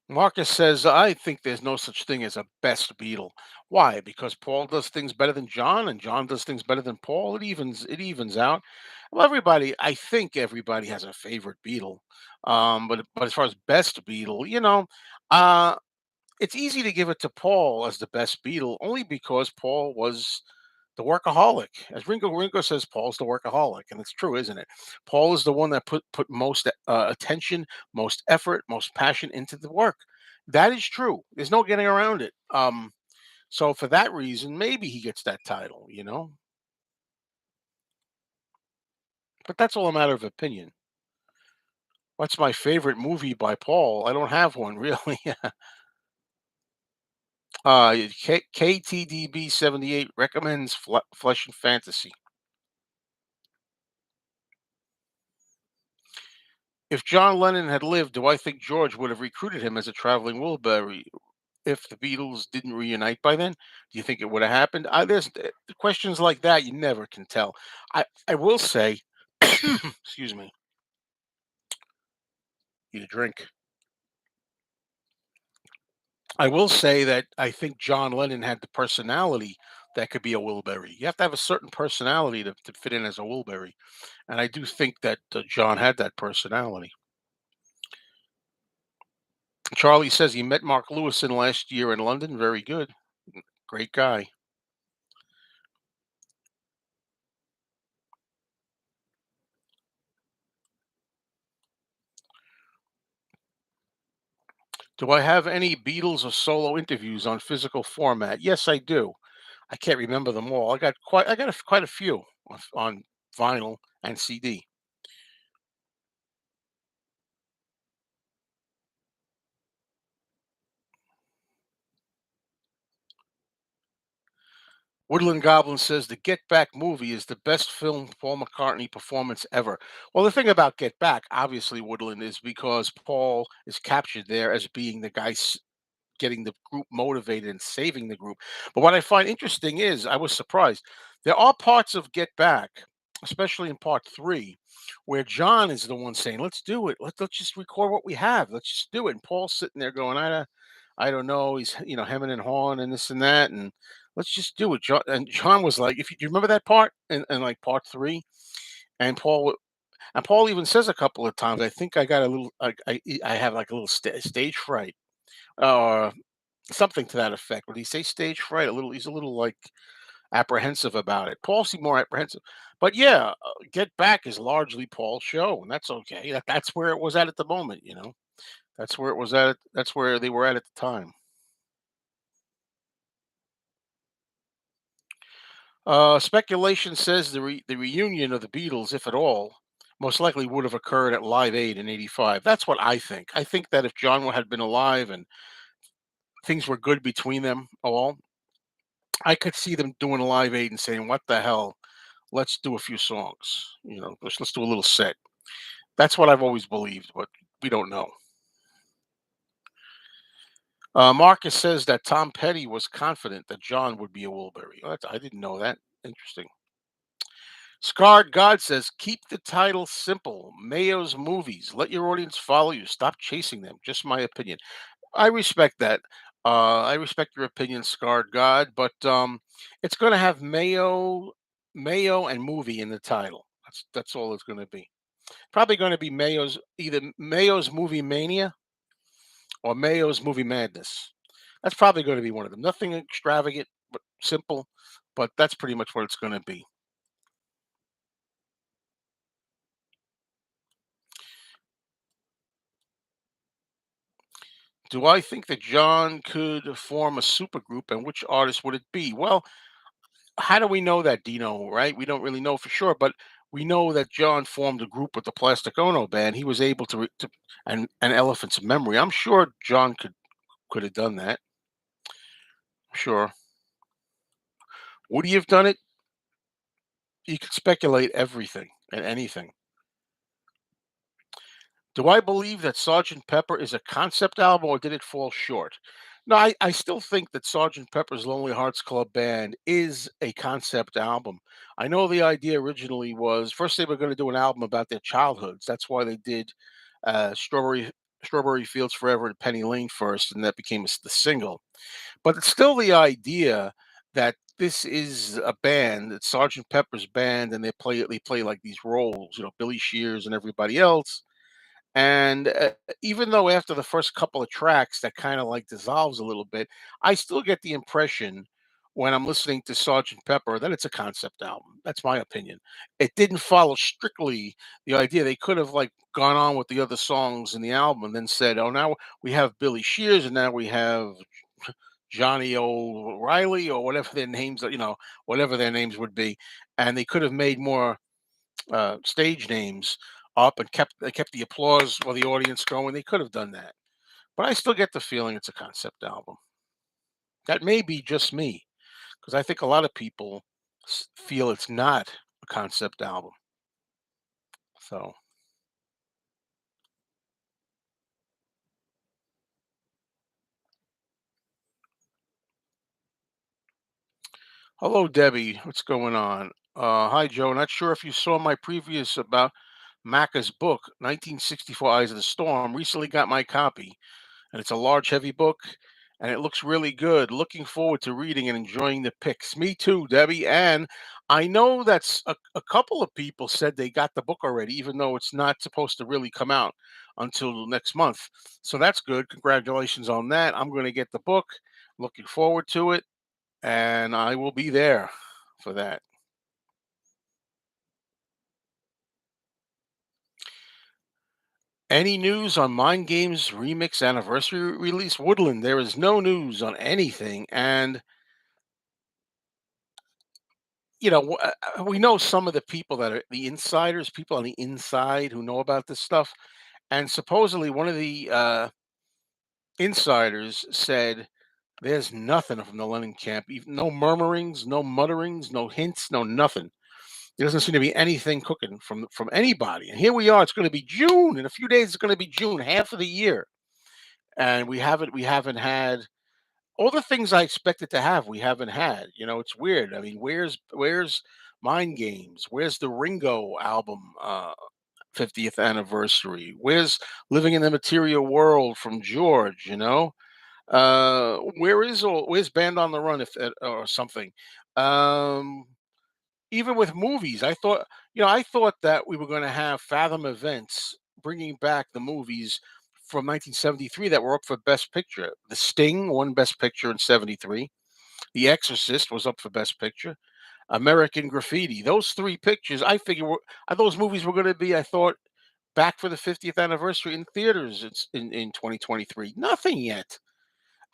[SPEAKER 1] Marcus says, I think there's no such thing as a best Beatle. Why? Because Paul does things better than John and John does things better than Paul. It evens out. Well, I think everybody has a favorite Beatle. But as far as best Beatle, uh it's easy to give it to Paul as the best Beatle only because Paul was the workaholic. As Ringo says, Paul's the workaholic, and it's true, isn't it? Paul is the one that put most attention, most effort, most passion into the work. That is true. There's no getting around it. So for that reason, maybe he gets that title, But that's all a matter of opinion. What's my favorite movie by Paul? I don't have one really. KTDB78 recommends Flesh and Fantasy. If John Lennon had lived, do I think George would have recruited him as a traveling Wilbury if the Beatles didn't reunite by then? Do you think it would have happened? There's questions like that you never can tell. I will say, excuse me, need a drink. I will say that I think John Lennon had the personality that could be a Wilbury. You have to have a certain personality to fit in as a Wilbury, and I do think that John had that personality. Charlie says he met Mark Lewison last year in London. Very good, great guy. Do I have any Beatles or solo interviews on physical format? Yes, I do. I can't remember them all. I got quite a few on vinyl and CD. Woodland Goblin says the Get Back movie is the best film Paul McCartney performance ever. Well, the thing about Get Back, obviously, Woodland, is because Paul is captured there as being the guy getting the group motivated and saving the group. But what I find interesting is I was surprised. There are parts of Get Back, especially in part three, where John is the one saying, "Let's do it. Let's just record what we have. Let's just do it." And Paul's sitting there going, I don't know." He's hemming and hawing and this and that, and let's just do it. John was like, "If you remember that part in like part three," and Paul even says a couple of times, "I think I got a little, I have like a little stage fright." Uh, Something to that effect. When he say stage fright? He's a little like apprehensive about it. Paul seemed more apprehensive, but yeah, Get Back is largely Paul's show, and that's okay. That's where it was at the moment. That's where it was at. That's where they were at the time. Speculation says the reunion of the Beatles, if at all, most likely would have occurred at Live Aid in '85. That's what I think. I think that if John had been alive and things were good between them all, I could see them doing a Live Aid and saying, "What the hell? Let's do a few songs. Let's do a little set." That's what I've always believed, but we don't know. Marcus says that Tom Petty was confident that John would be a Wilbury. I didn't know that. Interesting. Scarred God says, keep the title simple. Mayo's movies. Let your audience follow you. Stop chasing them. Just my opinion. I respect that. I respect your opinion, Scarred God, but it's going to have Mayo and movie in the title. That's all it's going to be. Probably going to be either Mayo's Movie Mania or Mayo's Movie Madness. That's probably going to be one of them. Nothing extravagant, but simple. But that's pretty much what it's going to be. Do I think that John could form a supergroup, and which artist would it be? Well, how do we know that, Dino? Right? We don't really know for sure, but we know that John formed a group with the Plastic Ono band. He was able and Elephant's Memory. I'm sure John could have done that. Sure. Would he have done it? You could speculate everything and anything. Do I believe that Sergeant Pepper is a concept album or did it fall short? No, I still think that Sergeant Pepper's Lonely Hearts Club Band is a concept album. I know the idea originally was first they were going to do an album about their childhoods. That's why they did Strawberry Fields Forever and Penny Lane first, and that became the single. But it's still the idea that this is a band, it's Sergeant Pepper's band, and they play like these roles, Billy Shears and everybody else, and even though after the first couple of tracks that kind of like dissolves a little bit, I still get the impression when I'm listening to Sergeant Pepper that it's a concept album. That's my opinion. It didn't follow strictly the idea. They could have like gone on with the other songs in the album and then said, "Oh, now we have Billy Shears and now we have Johnny O'Reilly or whatever their names, whatever their names would be," and they could have made more stage names up and kept the applause while the audience going. They could have done that, but I still get the feeling it's a concept album. That may be just me because I think a lot of people feel it's not a concept album. So, hello, Debbie. What's going on? Hi, Joe. Not sure if you saw my previous about Macca's book, 1964 Eyes of the Storm. Recently got my copy, and it's a large, heavy book. and it looks really good. Looking forward to reading and enjoying the pics. Me too, Debbie. And I know that's a couple of people said they got the book already, even though it's not supposed to really come out until next month. So that's good. Congratulations on that. I'm going to get the book. Looking forward to it, and I will be there for that. Any news on Mind Games Remix anniversary release? Woodland, there is no news on anything. And, we know some of the people that are the insiders, people on the inside who know about this stuff. And supposedly one of the insiders said there's nothing from the Lennon camp, even no murmurings, no mutterings, no hints, no nothing. There doesn't seem to be anything cooking from anybody. And here we are. It's going to be June. In a few days, it's going to be June, half of the year, and we haven't had all the things I expected to have. We haven't had. It's weird. I mean, where's Mind Games? Where's the Ringo album? 50th anniversary. Where's Living in the Material World from George? Where's Band on the Run or something? Um, Even with movies, I thought that we were going to have Fathom Events bringing back the movies from 1973 that were up for Best Picture. The Sting won Best Picture in 73. The Exorcist was up for Best Picture. American Graffiti. Those three pictures, I figure, those movies were going to be, I thought, back for the 50th anniversary in theaters in 2023. Nothing yet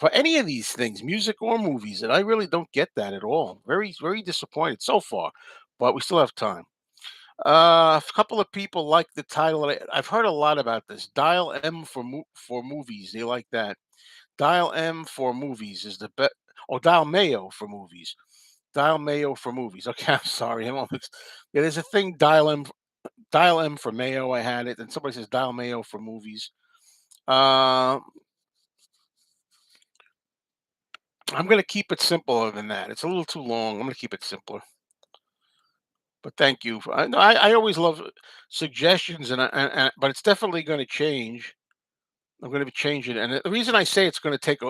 [SPEAKER 1] for any of these things, music or movies, and I really don't get that at all. Very, very disappointed so far, but we still have time. A couple of people like the title. I've heard a lot about this. Dial M for movies. They like that. Dial M for movies is the best. Oh, Dial Mayo for movies. Dial Mayo for movies. Okay, I'm sorry. Yeah, there's a thing. Dial M for Mayo. I had it, and somebody says Dial Mayo for movies. Uh, I'm going to keep it simpler than that. It's a little too long. I'm going to keep it simpler. But thank you. No, I always love suggestions, but it's definitely going to change. I'm going to be changing it, and the reason I say it's going to take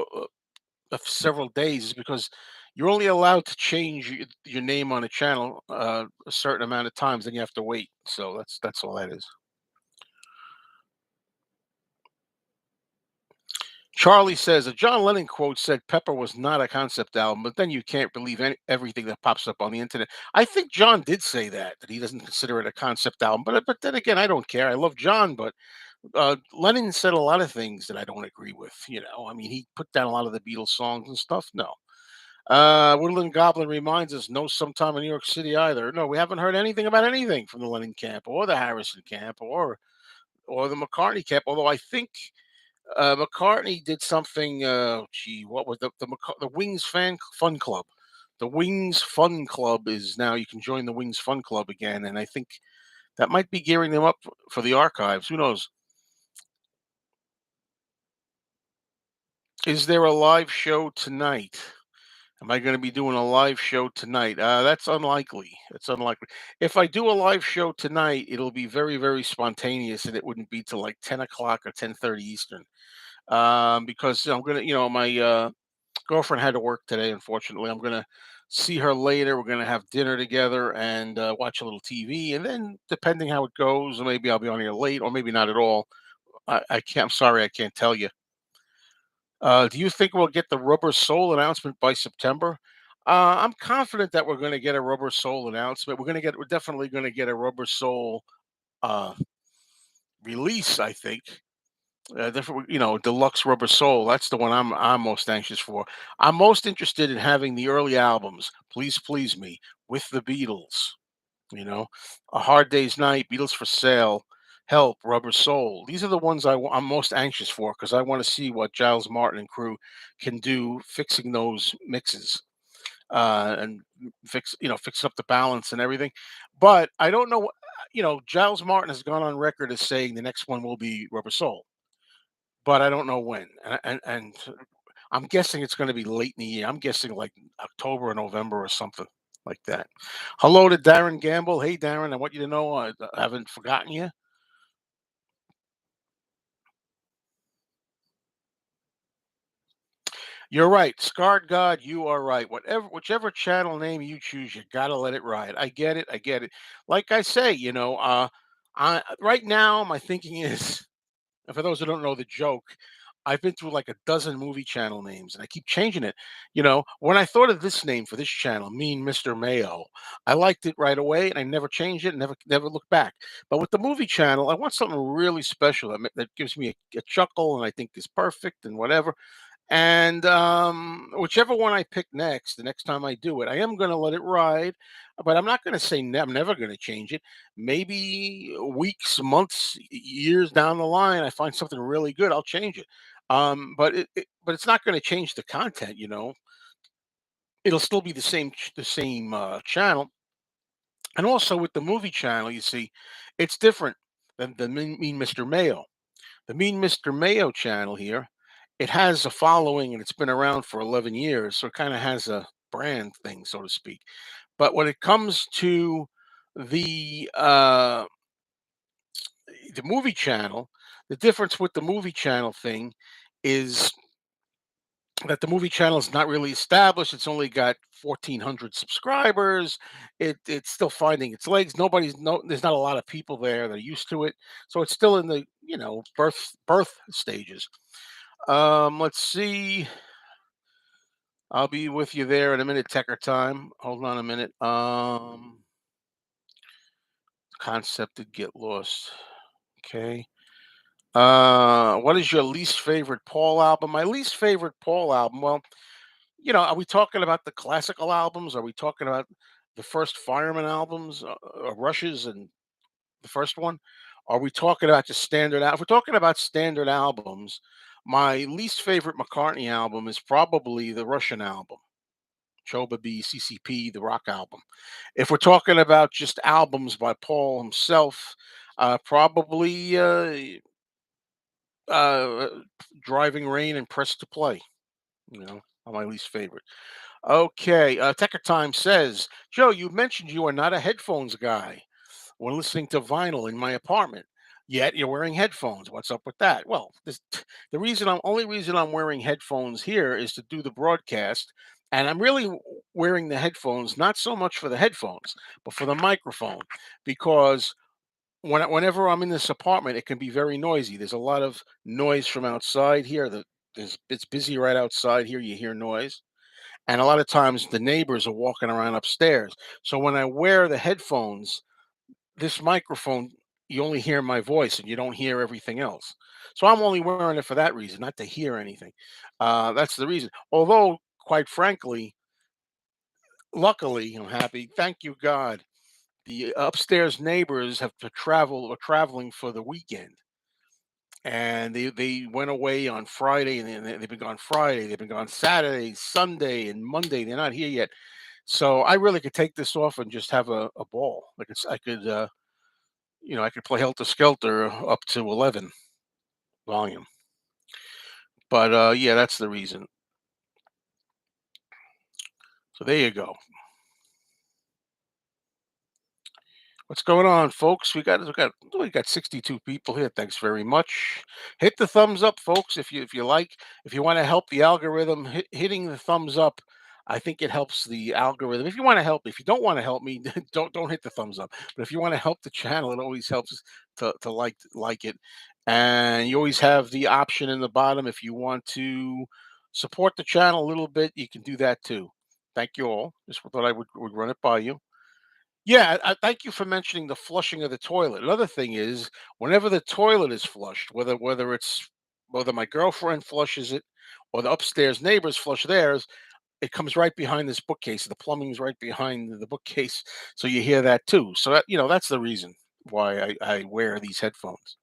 [SPEAKER 1] several days is because you're only allowed to change your name on a channel a certain amount of times, then you have to wait. So that's all that is. Charlie says a John Lennon quote said Pepper was not a concept album, but then you can't believe everything that pops up on the internet. I think John did say that he doesn't consider it a concept album, but then again, I don't care. I love John, but Lennon said a lot of things that I don't agree with. I mean, he put down a lot of the Beatles songs and stuff. No. Woodland Goblin reminds us, no, sometime in New York City either. No, we haven't heard anything about anything from the Lennon camp or the Harrison camp or the McCartney camp. Although I think McCartney did something. Gee, what was the Wings Fun Club? The Wings Fun Club is now you can join the Wings Fun Club again, and I think that might be gearing them up for the archives. Who knows? Is there a live show tonight? Am I going to be doing a live show tonight? That's unlikely. It's unlikely. If I do a live show tonight, it'll be very, very spontaneous, and it wouldn't be till like 10 o'clock or 10:30 Eastern. Because I'm gonna, my girlfriend had to work today. Unfortunately, I'm gonna see her later. We're gonna have dinner together and watch a little TV, and then depending how it goes, maybe I'll be on here late, or maybe not at all. I can't. I'm sorry, I can't tell you. Do you think we'll get the Rubber Soul announcement by September? I'm confident that we're going to get a Rubber Soul announcement. We're definitely going to get a Rubber Soul uh, release. I think different, deluxe Rubber Soul. That's the one I'm most anxious for. I'm most interested in having the early albums. Please, please me with the Beatles. You know, A Hard Day's Night, Beatles for Sale, Help, Rubber Soul. These are the ones I'm most anxious for because I want to see what Giles Martin and crew can do fixing those mixes and fixing up the balance and everything. But I don't know. Giles Martin has gone on record as saying the next one will be Rubber Soul, but I don't know when. And I'm guessing it's going to be late in the year. I'm guessing like October or November or something like that. Hello to Darren Gamble. Hey, Darren, I want you to know I haven't forgotten you. You're right. Scarred God, you are right. Whatever whichever channel name you choose, you gotta let it ride. I get it. I get it. Like I say, I right now my thinking is, and for those who don't know the joke, I've been through like a dozen movie channel names and I keep changing it. When I thought of this name for this channel, Mean Mr. Mayo, I liked it right away and I never changed it, never looked back. But with the movie channel, I want something really special that gives me a chuckle and I think is perfect and whatever. And whichever one I pick next, the next time I do it, I am going to let it ride, but I'm not going to say I'm never going to change it. Maybe weeks, months, years down the line, I find something really good, I'll change it. But it's not going to change the content. It'll still be the same channel. And also with the movie channel, you see, it's different than the Mean Mr. Mayo. The Mean Mr. Mayo channel here, it has a following and it's been around for 11 years, so it kind of has a brand thing, so to speak. But when it comes to the uh, the movie channel, the difference with the movie channel thing is that the movie channel is not really established. It's only got 1,400 subscribers. It's still finding its legs. There's not a lot of people there that are used to it, so it's still in the birth stages. Let's see. I'll be with you there in a minute, Tecker time. Hold on a minute. Concept did get lost. Okay. What is your least favorite Paul album? My least favorite Paul album. Well, are we talking about the classical albums? Are we talking about the first Fireman albums, Rushes, and the first one? Are we talking about just standard? If we're talking about standard albums, my least favorite McCartney album is probably the Russian album. Choba B, CCP, the rock album. If we're talking about just albums by Paul himself, probably uh, Driving Rain and Press to Play, are my least favorite. Okay, Tecker Time says, Joe, you mentioned you are not a headphones guy when listening to vinyl in my apartment. Yet you're wearing headphones. What's up with that? Well, the only reason I'm wearing headphones here is to do the broadcast, and I'm really wearing the headphones not so much for the headphones, but for the microphone, because whenever I'm in this apartment, it can be very noisy. There's a lot of noise from outside here. It's busy right outside here. You hear noise, and a lot of times the neighbors are walking around upstairs. So when I wear the headphones, this microphone, you only hear my voice and you don't hear everything else. So I'm only wearing it for that reason, not to hear anything. That's the reason. Although, quite frankly, luckily, I'm happy. Thank you, God. The upstairs neighbors have to travel or traveling for the weekend, and they went away on Friday, and they've been gone Friday. They've been gone Saturday, Sunday, and Monday. They're not here yet. So I really could take this off and just have a ball. I could play Helter Skelter up to 11 volume. But yeah, that's the reason. So there you go. What's going on, folks? We got 62 people here. Thanks very much. Hit the thumbs up, folks, if you like. If you want to help the algorithm, hitting the thumbs up, I think it helps the algorithm. If you want to help, if you don't want to help me, don't hit the thumbs up. But if you want to help the channel, it always helps to like it. And you always have the option in the bottom if you want to support the channel a little bit. You can do that too. Thank you all. Just thought I would run it by you. Yeah, I thank you for mentioning the flushing of the toilet. Another thing is, whenever the toilet is flushed, whether my girlfriend flushes it or the upstairs neighbors flush theirs, it comes right behind this bookcase. The plumbing's right behind the bookcase, so you hear that too. So that's the reason why I wear these headphones.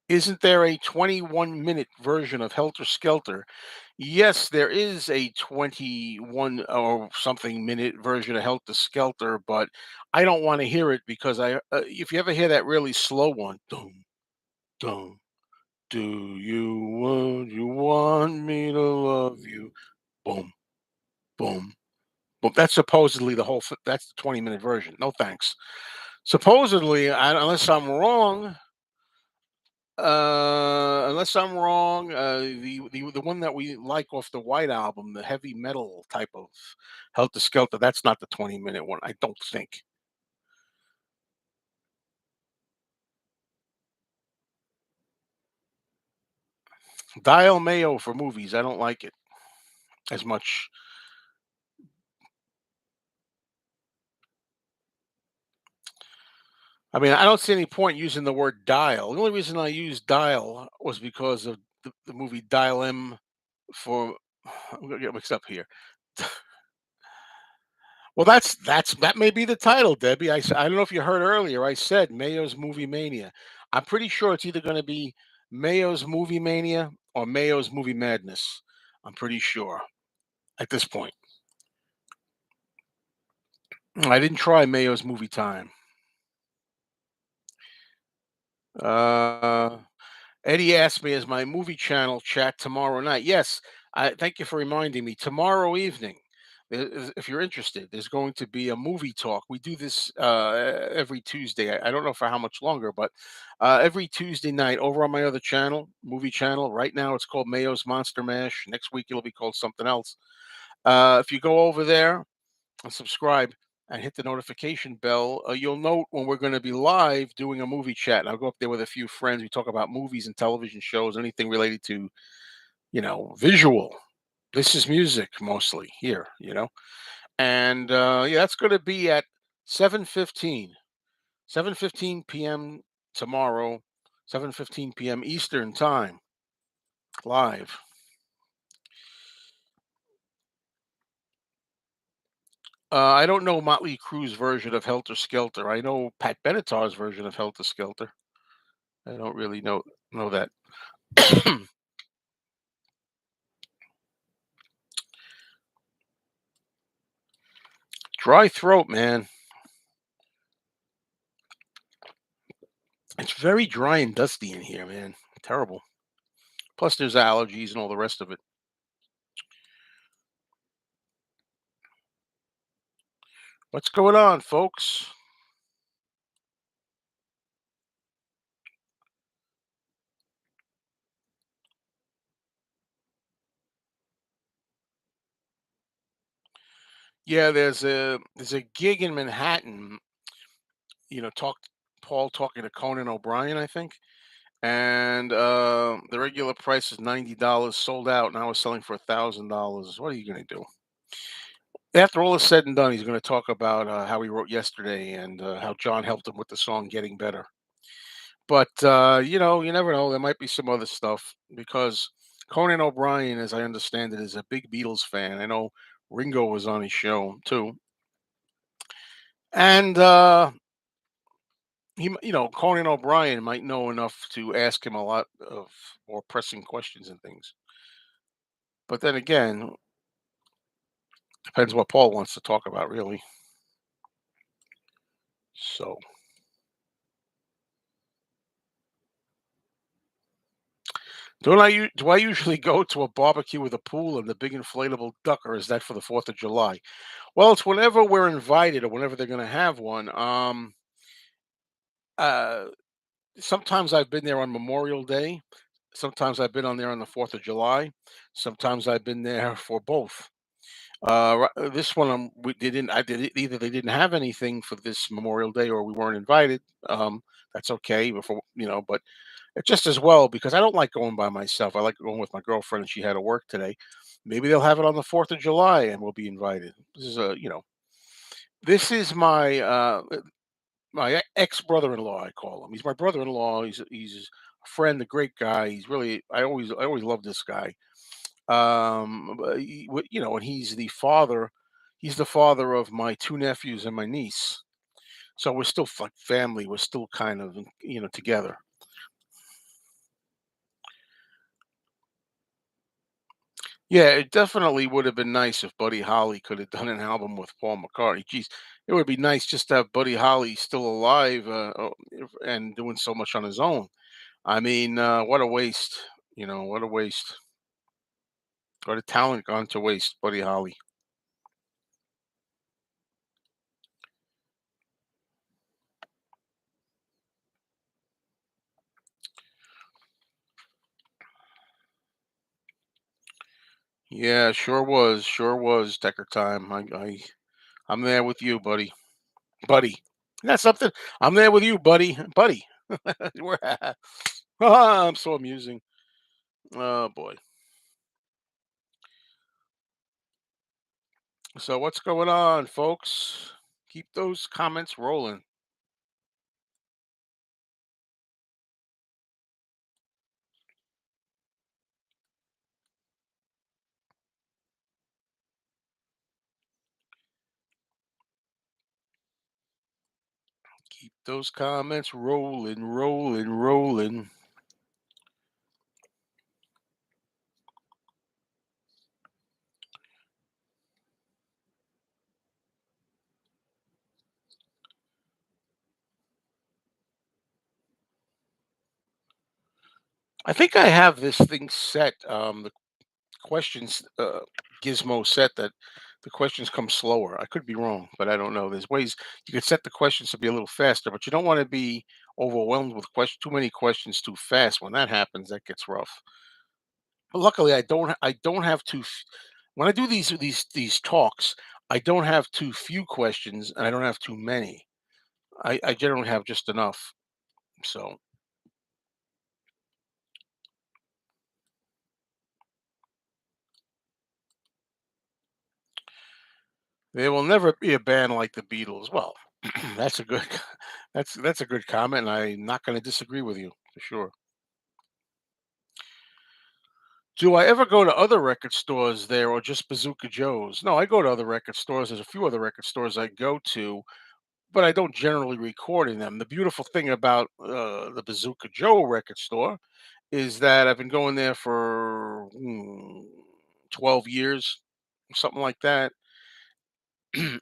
[SPEAKER 1] Isn't there a 21-minute version of Helter Skelter? Yes, there is a 21 or something minute version of Helter Skelter, but I don't want to hear it because if you ever hear that really slow one, dum, dum, you want me to love you? Boom, boom, boom. That's supposedly that's the 20-minute version. No thanks. Supposedly, unless I'm wrong, Unless I'm wrong, the one that we like off the White Album, the heavy metal type of Helter Skelter, that's not the 20-minute one, I don't think. Dial Mayo for movies, I don't like it as much. I mean, I don't see any point using the word dial. The only reason I used dial was because of the movie Dial M for I'm gonna get mixed up here. Well, that may be the title, Debbie. I don't know if you heard earlier. I said Mayo's Movie Mania. I'm pretty sure it's either going to be Mayo's Movie Mania or Mayo's Movie Madness. I'm pretty sure at this point. I didn't try Mayo's Movie Time. Uh, Eddie asked me, "Is my movie channel chat tomorrow night?" Yes, I thank you for reminding me. Tomorrow evening, if you're interested, there's going to be a movie talk. We do this every Tuesday. I don't know for how much longer, but every Tuesday night over on my other channel, movie channel. Right now, it's called Mayo's Monster Mash. Next week, it'll be called something else. If you go over there and subscribe and hit the notification bell, you'll note when we're going to be live doing a movie chat. And I'll go up there with a few friends. We talk about movies and television shows, anything related to, visual. This is music mostly here, And yeah, that's going to be at 7:15, 7:15 p.m. tomorrow, 7:15 p.m. Eastern time, live. I don't know Motley Crue's version of Helter Skelter. I know Pat Benatar's version of Helter Skelter. I don't really know that. Dry throat, man. It's very dry and dusty in here, man. Terrible. Plus, there's allergies and all the rest of it. What's going on, folks? Yeah, there's a gig in Manhattan. Talk Paul talking to Conan O'Brien, I think, and the regular price is $90, sold out. Now it's selling for $1,000. What are you gonna do? After all is said and done, he's going to talk about how he wrote yesterday and how John helped him with the song "Getting Better." But you never know. There might be some other stuff because Conan O'Brien, as I understand it, is a big Beatles fan. I know Ringo was on his show too, and Conan O'Brien might know enough to ask him a lot of more pressing questions and things. But then again, depends what Paul wants to talk about, really. So. Do I usually go to a barbecue with a pool and the big inflatable duck, or is that for the 4th of July? Well, it's whenever we're invited or whenever they're gonna have one. Uh, Sometimes I've been there on Memorial Day. Sometimes I've been on there on the 4th of July. Sometimes I've been there for both. This one, we didn't. I did it either. They didn't have anything for this Memorial Day, or we weren't invited. That's okay. Before but just as well because I don't like going by myself. I like going with my girlfriend, and she had to work today. Maybe they'll have it on the 4th of July, and we'll be invited. This is my ex brother-in-law. I call him. He's my brother-in-law. He's a friend, a great guy. He's really. I always love this guy. But and he's the father. He's the father of my two nephews and my niece. So we're still like family. We're still kind of together. Yeah, it definitely would have been nice if Buddy Holly could have done an album with Paul McCartney. Geez, it would be nice just to have Buddy Holly still alive and doing so much on his own. I mean, what a waste! What a waste! What a talent gone to waste, Buddy Holly. Yeah, sure was Decker time. I'm there with you, buddy. That's something. I'm there with you, buddy. We're I'm so amusing. Oh boy. So what's going on, folks? Keep those comments rolling. Keep those comments rolling, rolling, rolling. I think I have this thing set. The questions gizmo set that the questions come slower. I could be wrong, but I don't know. There's ways you could set the questions to be a little faster, but you don't want to be overwhelmed with too many questions too fast. When that happens, that gets rough. But luckily, I don't have when I do these talks. I don't have too few questions, and I don't have too many. I generally have just enough. So there will never be a band like the Beatles. Well, that's a good that's a good comment. And I'm not going to disagree with you for sure. Do I ever go to other record stores there or just Bazooka Joe's? No, I go to other record stores. There's a few other record stores I go to, but I don't generally record in them. The beautiful thing about the Bazooka Joe record store is that I've been going there for 12 years, something like that.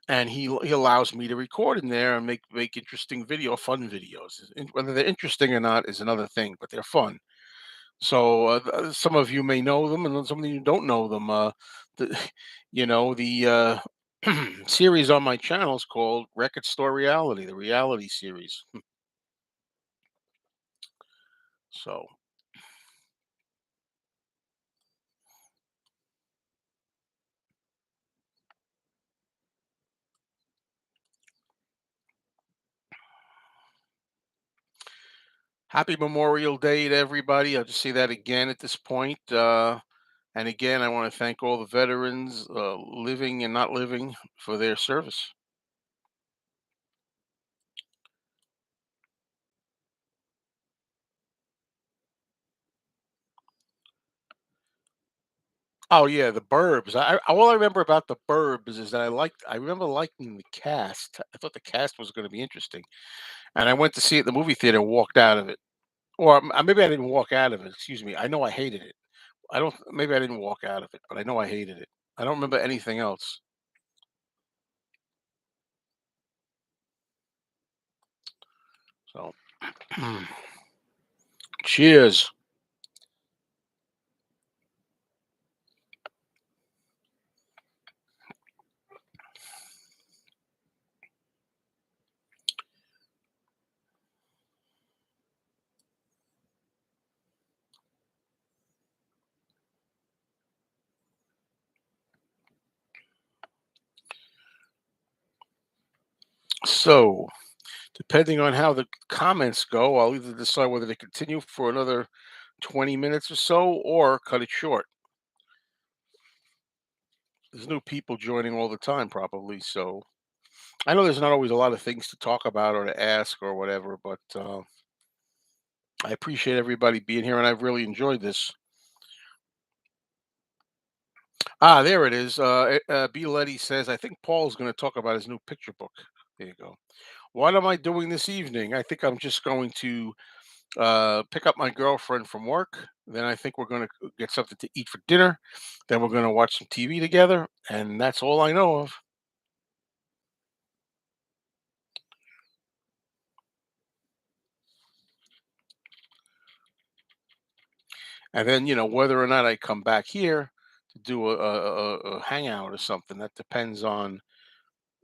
[SPEAKER 1] And he allows me to record in there and make interesting fun videos. Whether they're interesting or not is another thing, but they're fun. So some of you may know them, and then some of you don't know them. The the series on my channel is called Record Store Reality, the reality series. So happy Memorial Day to everybody. I'll just say that again at this point. And again, I want to thank all the veterans, living and not living, for their service. Oh yeah, the Burbs. All I remember about the Burbs is that I remember liking the cast. I thought the cast was going to be interesting, and I went to see it in the movie theater and walked out of it. Or maybe I didn't walk out of it. Excuse me. I know I hated it. I don't. Maybe I didn't walk out of it, but I know I hated it. I don't remember anything else. So, cheers. So, depending on how the comments go, I'll either decide whether to continue for another 20 minutes or so or cut it short. There's new people joining all the time, probably. So I know there's not always a lot of things to talk about or to ask or whatever, but I appreciate everybody being here, and I've really enjoyed this. Ah, there it is. B. Letty says, I think Paul's going to talk about his new picture book. There you go. What am I doing this evening? I think I'm just going to pick up my girlfriend from work. Then I think we're going to get something to eat for dinner. Then we're going to watch some TV together. And that's all I know of. And then, whether or not I come back here to do a hangout or something, that depends on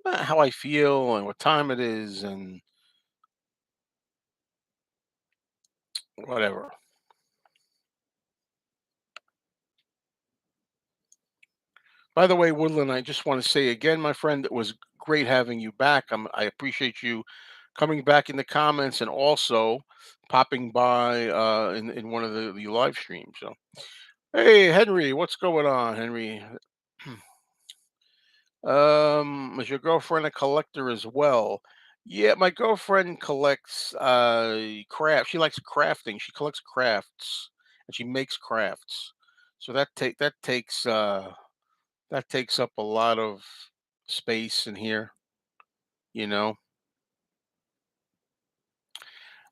[SPEAKER 1] how I feel and what time it is and whatever. By the way, Woodland, I just want to say again, my friend, it was great having you back. I appreciate you coming back in the comments and also popping by in one of the live streams. So, hey, Henry, what's going on, Henry? Is your girlfriend a collector as well? Yeah, my girlfriend collects craft. She likes crafting. She collects crafts and she makes crafts. So that takes up a lot of space in here, you know.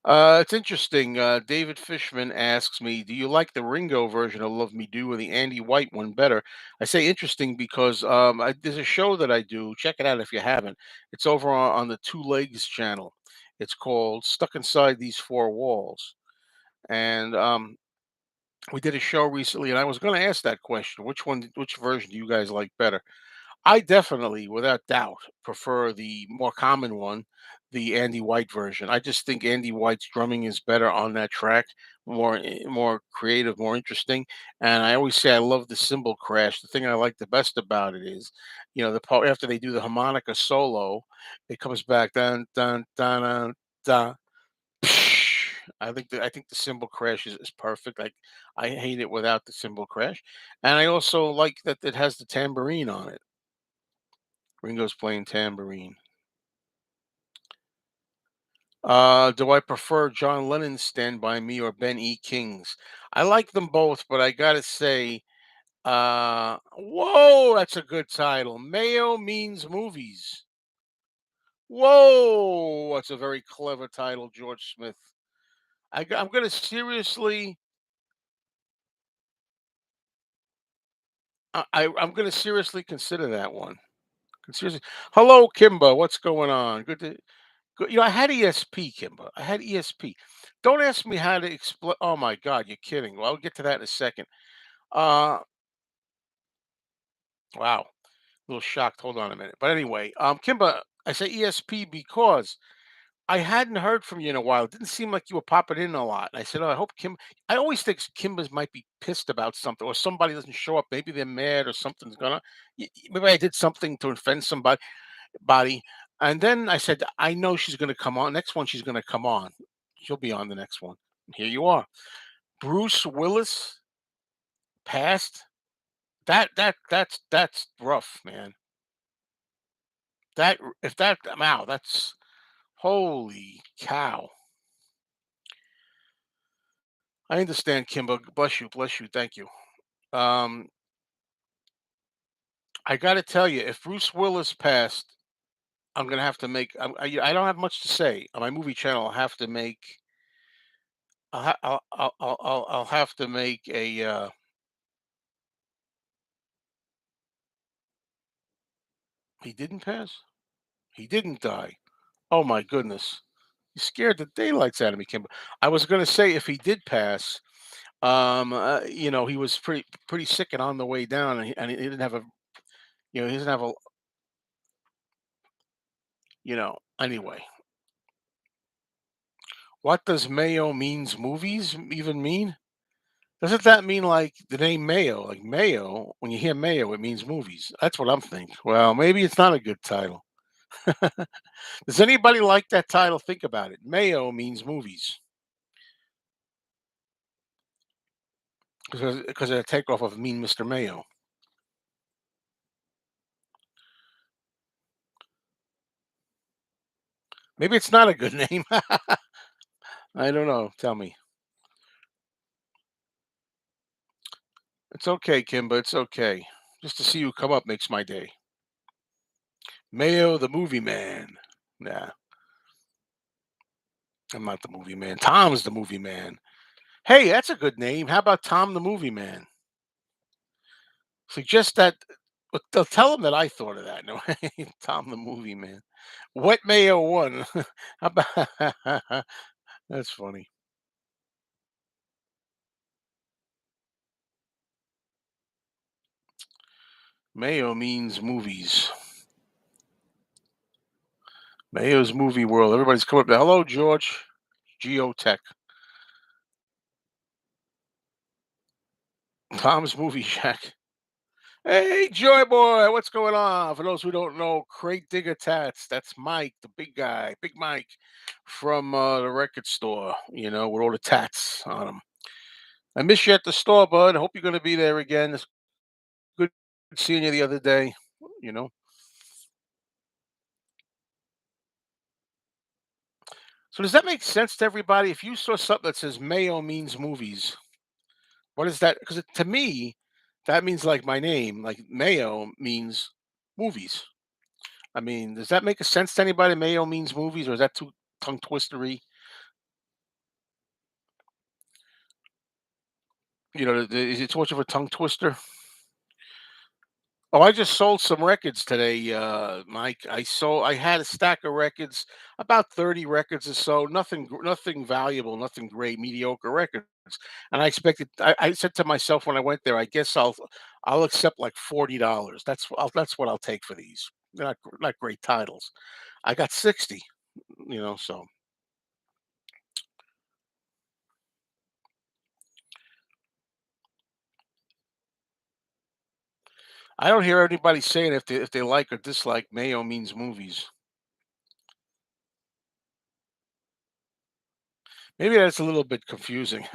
[SPEAKER 1] It's interesting. David Fishman asks me, "Do you like the Ringo version of Love Me Do or the Andy White one better?" I say interesting because there's a show that I do. Check it out if you haven't. It's over on the Two Legs channel. It's called "Stuck Inside These Four Walls," and we did a show recently, and I was going to ask that question: which version do you guys like better? I definitely, without doubt, prefer the more common one, the Andy White version. I just think Andy White's drumming is better on that track, more creative, more interesting. And I always say I love the cymbal crash. The thing I like the best about it is, the part after they do the harmonica solo, it comes back dun dun dun dun dun. I think the cymbal crash is perfect. I hate it without the cymbal crash, and I also like that it has the tambourine on it. Ringo's playing tambourine. Do I prefer John Lennon's Stand By Me or Ben E. King's? I like them both, but I gotta say, whoa, that's a good title. Mayo Means Movies. Whoa, that's a very clever title, George Smith. I'm gonna I'm gonna seriously consider that one. Seriously. Hello, Kimba. What's going on? Good. I had ESP, Kimba. I had ESP. Don't ask me how to explain. Oh my God, you're kidding. Well, I'll get to that in a second. Uh, wow, a little shocked. Hold on a minute. But anyway, Kimba, I say ESP because I hadn't heard from you in a while. It didn't seem like you were popping in a lot. And I said, oh, I hope Kim. I always think Kimba's might be pissed about something, or somebody doesn't show up. Maybe they're mad, or something's gonna. Maybe I did something to offend somebody. Body. And then I said, I know she's going to come on. Next one, she's going to come on. She'll be on the next one. Here you are. Bruce Willis passed. That's rough, man. That if that wow, that's holy cow. I understand, Kimbo. Bless you, thank you. Um, I got to tell you, if Bruce Willis passed, I'm gonna have to make. I don't have much to say on my movie channel. I'll have to make. I'll have to make a. He didn't pass? He didn't die. Oh my goodness. You scared the daylights out of me, Kimber. I was gonna say if he did pass, he was pretty sick and on the way down, and he didn't have a, he doesn't have a, Anyway, what does Mayo means movies even mean? Doesn't that mean like the name Mayo? Like Mayo, when you hear Mayo, it means movies. That's what I'm thinking. Well, maybe it's not a good title. Does anybody like that title? Think about it. Mayo means movies. Because of the takeoff of Mean Mr. Mayo. Maybe it's not a good name. I don't know. Tell me. It's okay, Kimba. It's okay. Just to see you come up makes my day. Mayo, the movie man. Nah, I'm not the movie man. Tom's the movie man. Hey, that's a good name. How about Tom the movie man? Suggest that. But they'll tell him that I thought of that. No, Tom the movie man. Wet Mayo one. How about? That's funny. Mayo means movies. Mayo's Movie World. Everybody's coming up there. Hello, George. Geotech. Tom's Movie Shack. Hey, Joy Boy, what's going on? For those who don't know, Crate Digger Tats, that's Mike, the big guy, Big Mike from the record store, with all the tats on them. I miss you at the store, bud. Hope you're going to be there again. It's good seeing you the other day, you know. So, does that make sense to everybody? If you saw something that says Mayo means movies, what is that? Because to me, that means like my name, like Mayo means movies. I mean, does that make a sense to anybody? Mayo means movies, or is that too tongue twistery? Is it too much of a tongue twister? Oh, I just sold some records today, Mike. I had a stack of records, about 30 records or so. Nothing valuable, nothing great, mediocre records. And I said to myself when I went there, I guess I'll accept like $40. That's what I'll take for these. They're not great titles. I got 60, so I don't hear anybody saying if they like or dislike Mayo means movies. Maybe that's a little bit confusing.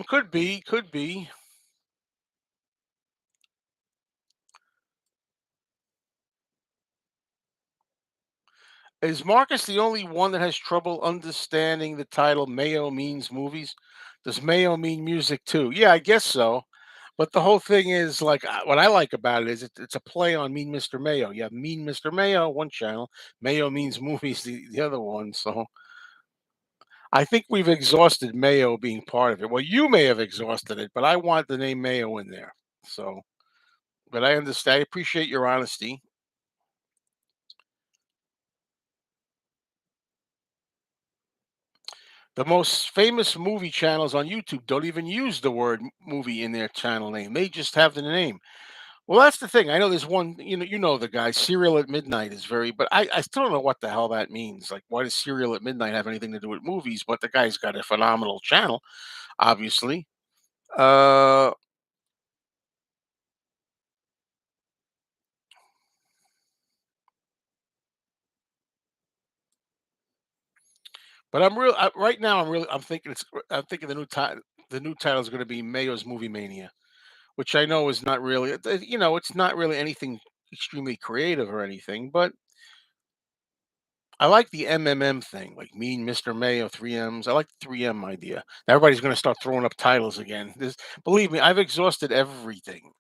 [SPEAKER 1] Could be. Is Marcus the only one that has trouble understanding the title Mayo means movies? Does Mayo mean music too? Yeah, I guess so. But the whole thing is like what I like about it is it's a play on Mean Mr. Mayo. You have Mean Mr. Mayo, one channel. Mayo means movies, the other one. So I think we've exhausted Mayo being part of it. Well, you may have exhausted it, but I want the name Mayo in there. So, but I understand. I appreciate your honesty. The most famous movie channels on YouTube don't even use the word movie in their channel name. They just have the name. Well, that's the thing. I know there's one, the guy, Serial at Midnight is very, but I still don't know what the hell that means. Like, why does Serial at Midnight have anything to do with movies? But the guy's got a phenomenal channel, obviously. Uh, but right now. I'm thinking the new title is going to be Mayo's Movie Mania, which I know is not really, it's not really anything extremely creative or anything, but I like the MMM thing, like Mean Mr. Mayo, 3Ms. I like the 3M idea. Everybody's going to start throwing up titles again. Believe me, I've exhausted everything.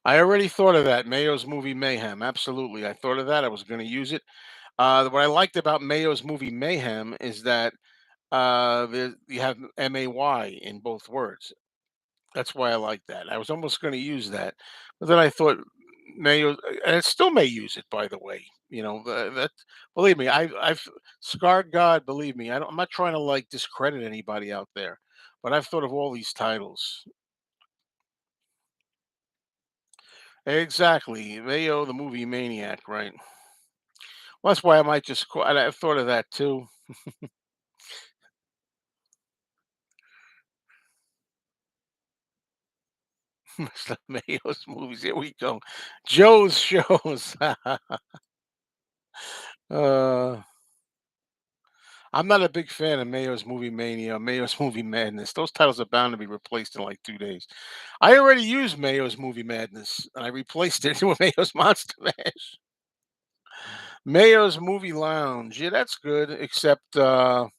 [SPEAKER 1] I already thought of that. Mayo's Movie Mayhem. Absolutely. I thought of that. I was going to use it. What I liked about Mayo's Movie Mayhem is that you have MAY in both words. That's why I like that. I was almost going to use that, but then I thought Mayo, and it still may use it. By the way, that. Believe me, I've scarred God. Believe me, I'm not trying to like discredit anybody out there, but I've thought of all these titles. Exactly, Mayo, the movie maniac, right? Well, that's why I might just. I've thought of that too. Mr. Mayo's movies. Here we go. Joe's shows. uh, I'm not a big fan of Mayo's Movie Mania, Mayo's Movie Madness. Those titles are bound to be replaced in like 2 days. I already used Mayo's Movie Madness, and I replaced it with Mayo's Monster Mash. Mayo's Movie Lounge. Yeah, that's good. Except, oh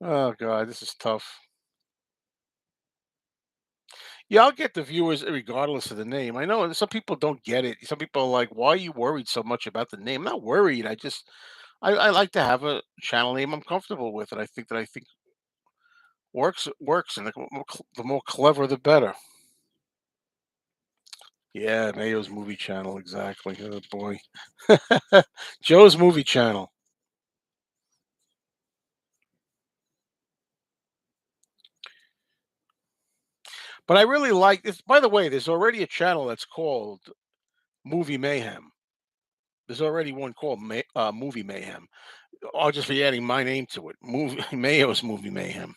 [SPEAKER 1] god, this is tough. Yeah, I'll get the viewers regardless of the name. I know some people don't get it. Some people are like, "Why are you worried so much about the name?" I'm not worried. I like to have a channel name I'm comfortable with, and I think works, and the more clever, the better. Yeah, Mayo's movie channel, exactly. Oh boy. Joe's movie channel. But I really like this. By the way, there's already a channel that's called Movie Mayhem. There's already one called Movie Mayhem. I'll just be adding my name to it. Movie Mayo's Movie Mayhem.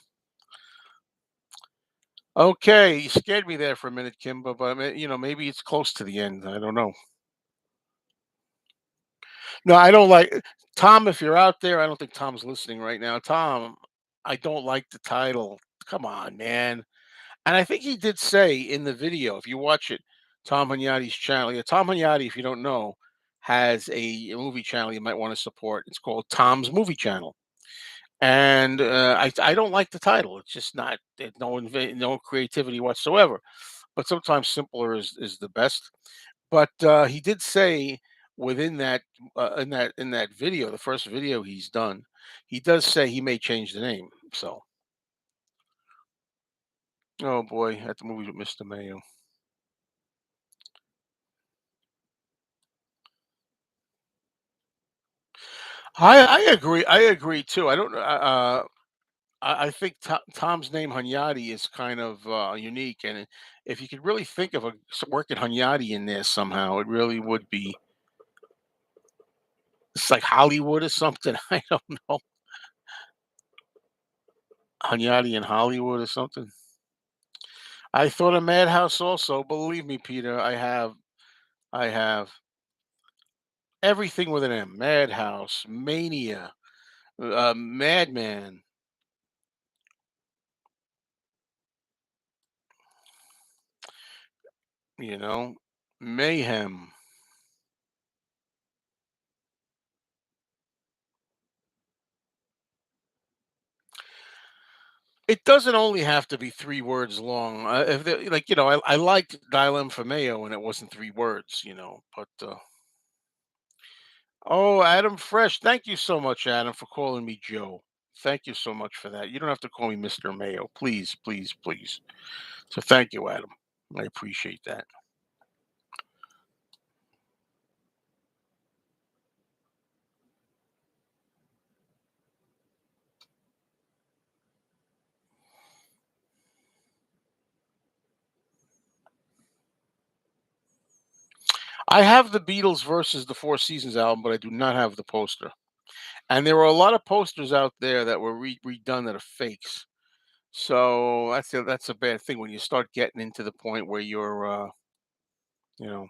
[SPEAKER 1] Okay, you scared me there for a minute, Kimba, but maybe it's close to the end. I don't know. No, I don't like Tom. If you're out there, I don't think Tom's listening right now. Tom, I don't like the title. Come on, man. And I think he did say in the video, if you watch it, Tom Hunyadi's channel. Yeah, Tom Hunyadi, if you don't know, has a movie channel you might want to support. It's called Tom's Movie Channel. And I don't like the title. It's just not no creativity whatsoever. But sometimes simpler is the best. But he did say within that in that video, the first video he's done, he does say he may change the name. So, oh boy, at the movie with Mr. Mayo. I agree. I agree too. I don't. I think Tom's name Hunyadi is kind of unique, and if you could really think of working Hunyadi in there somehow, it really would be. It's like Hollywood or something. I don't know. Hunyadi in Hollywood or something. I thought of Madhouse also. Believe me, Peter, I have. I have everything with an M. Madhouse, Mania, Madman. You know, Mayhem. It doesn't only have to be 3 words long. If like, I liked Dial M for Mayo and it wasn't 3 words, but, oh, Adam Fresh, thank you so much, Adam, for calling me Joe. Thank you so much for that. You don't have to call me Mr. Mayo. Please, please, please. So thank you, Adam. I appreciate that. I have the Beatles versus the Four Seasons album, but I do not have the poster. And there were a lot of posters out there that were redone that are fakes. So that's a bad thing when you start getting into the point where you're, you know,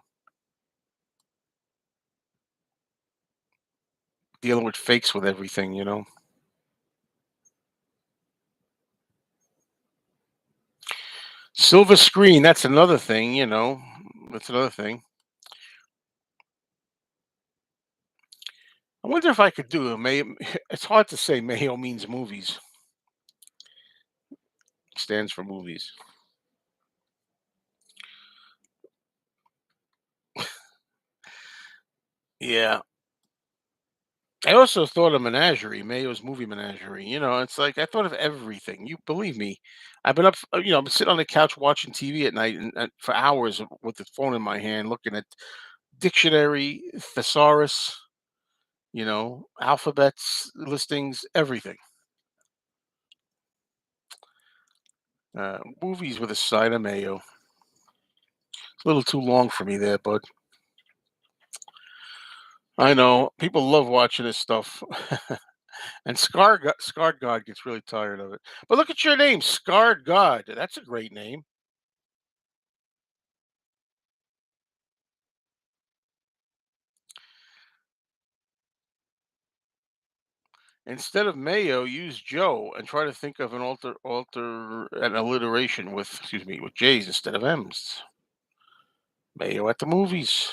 [SPEAKER 1] dealing with fakes with everything. Silver screen, that's another thing. That's another thing. I wonder if I could do a May. It's hard to say Mayo means movies, stands for movies. Yeah. I also thought of Menagerie, Mayo's Movie Menagerie. It's like I thought of everything. You believe me. I've been up, I'm sitting on the couch watching TV at night and for hours with the phone in my hand looking at dictionary, thesaurus, alphabets, listings, everything. Movies with a side of mayo. It's a little too long for me there, but I know people love watching this stuff. And Scarred God gets really tired of it. But look at your name, Scarred God. That's a great name. Instead of Mayo, use Joe and try to think of an alliteration with, excuse me, with J's instead of M's. Mayo at the movies.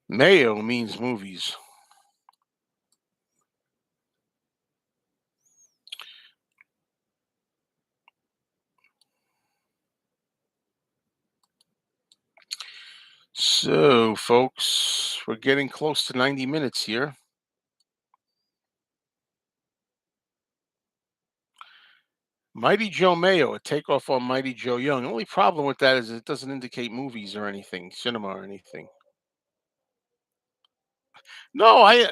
[SPEAKER 1] Mayo means movies. So, folks, we're getting close to 90 minutes here. Mighty Joe Mayo, a takeoff on Mighty Joe Young. The only problem with that is it doesn't indicate movies or anything, cinema or anything. No, I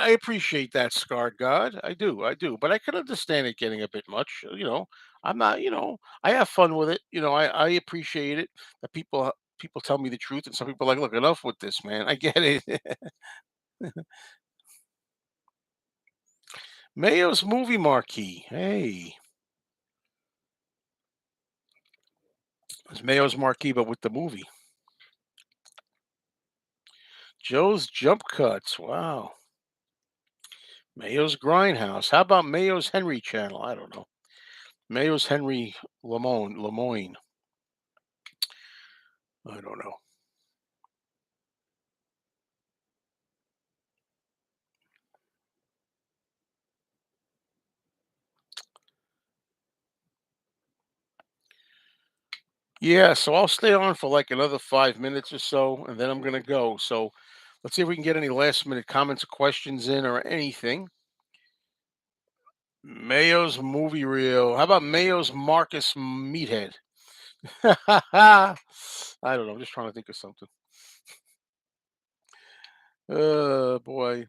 [SPEAKER 1] appreciate that, scarred God. I do. But I could understand it getting a bit much. I'm not. I have fun with it. I appreciate it that people tell me the truth, and some people are like, look, enough with this, man. I get it. Mayo's movie marquee. Hey, it's Mayo's marquee, but with the movie. Joe's jump cuts. Wow. Mayo's grindhouse. How about Mayo's Henry channel? I don't know. Mayo's Henry Lemoyne. I don't know. Yeah, so I'll stay on for like another 5 minutes or so, and then I'm gonna go. So let's see if we can get any last minute comments or questions in or anything. Mayo's movie reel. How about Mayo's Marcus Meathead? I don't know. I'm just trying to think of something. Boy.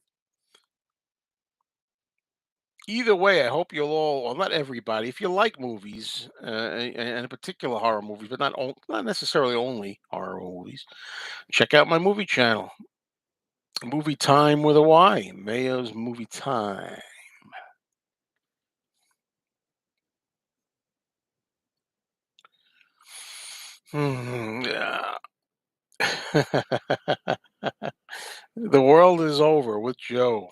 [SPEAKER 1] Either way, I hope you'll all, well, not everybody, if you like movies, and in particular horror movies, but not necessarily only horror movies, check out my movie channel, Movie Time with a Y, Mayo's Movie Time. Yeah. The world is over with Joe.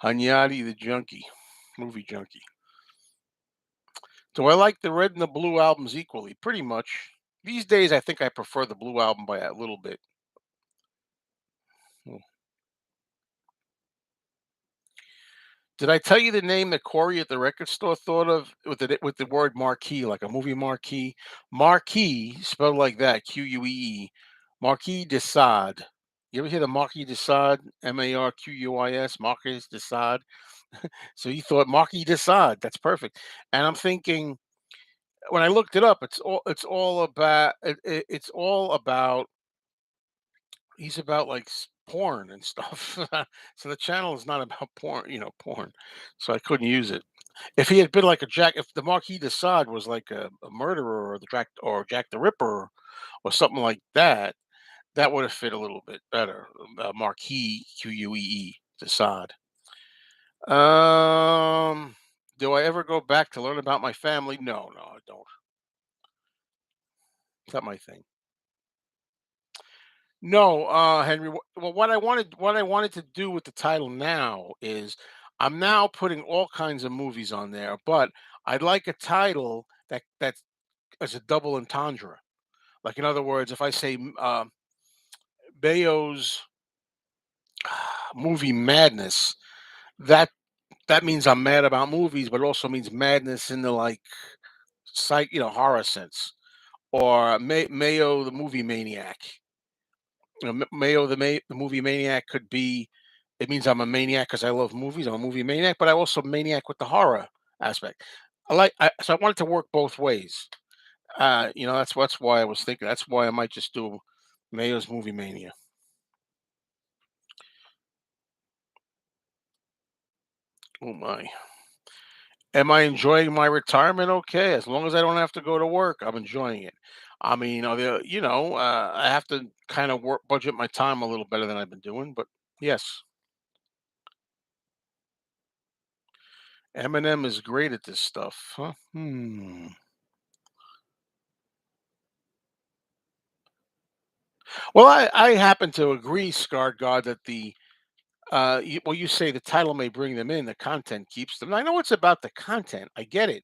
[SPEAKER 1] Hunyadi the junkie, movie junkie. Do I like the red and the blue albums equally? Pretty much. These days, I think I prefer the blue album by a little bit. Hmm. Did I tell you the name that Corey at the record store thought of with the word marquee, like a movie marquee? Marquee, spelled like that, Quee. Marquis de Sade. You ever hear the Marquis de Sade? Marquis, Marquis de Sade. So he thought Marquis de Sade. That's perfect. And I'm thinking when I looked it up, it's all about he's about like porn and stuff. So the channel is not about porn, porn. So I couldn't use it. If he had been like if the Marquis de Sade was like a murderer or Jack the Ripper or something like that, that would have fit a little bit better. Marquis Quee de Sade. Um, do I ever go back to learn about my family? No, no, I don't. It's not my thing. No, Henry. Well, what I wanted to do with the title now is I'm now putting all kinds of movies on there, but I'd like a title that is a double entendre. Like in other words, if I say Bayo's movie madness, that that means I'm mad about movies, but it also means madness in the like horror sense. Or Mayo the movie maniac. Mayo the movie maniac could be. It means I'm a maniac because I love movies. I'm a movie maniac, but I also maniac with the horror aspect. So I wanted to work both ways. That's why I was thinking. That's why I might just do Mayo's movie mania. Oh my. Am I enjoying my retirement? Okay, as long as I don't have to go to work, I'm enjoying it. I mean, I have to kind of work budget my time a little better than I've been doing, but yes, Eminem is great at this stuff. Huh? Well, I happen to agree, Scarred God, that you say the title may bring them in, the content keeps them. I know it's about the content. I get it.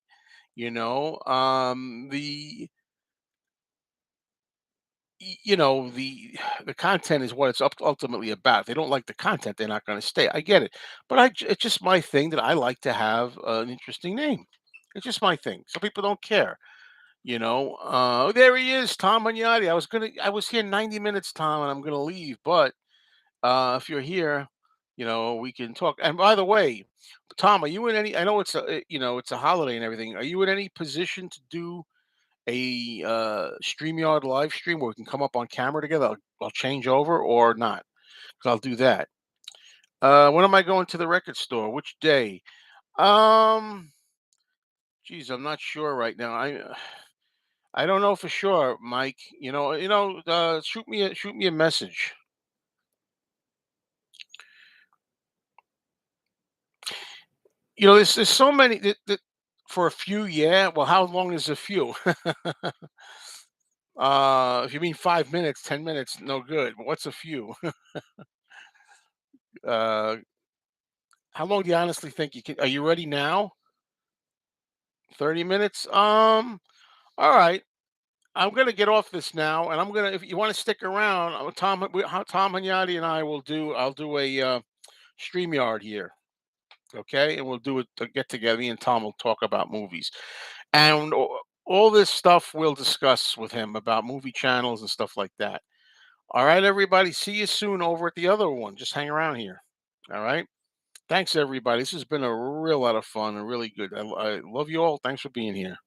[SPEAKER 1] You know, the the content is what it's ultimately about. If they don't like the content, they're not going to stay. I get it, but it's just my thing that I like to have an interesting name. It's just my thing. Some people don't care. There he is, Tom Magnotti. I was here 90 minutes, Tom, and I'm gonna leave. But if you're here, We can talk. And by the way, Tom, are you in any? I know it's a holiday and everything. Are you in any position to do a StreamYard live stream where we can come up on camera together? I'll change over or not. 'Cause I'll do that. When am I going to the record store? Which day? Um, Geez, I'm not sure right now. I don't know for sure, Mike. Shoot me a message. There's so many that for a few, yeah. Well, how long is a few? If you mean 5 minutes, 10 minutes, no good. But what's a few? uh, how long do you honestly think you can? Are you ready now? 30 minutes. All right. I'm gonna get off this now, and I'm gonna. If you want to stick around, Tom Hanyadi and I will do. I'll do a Streamyard here, okay? And we'll do it to get together. Me and Tom will talk about movies, and all this stuff we'll discuss with him about movie channels and stuff like that. All right, everybody. See you soon over at the other one. Just hang around here. All right. Thanks, everybody. This has been a real lot of fun and really good. I love you all. Thanks for being here.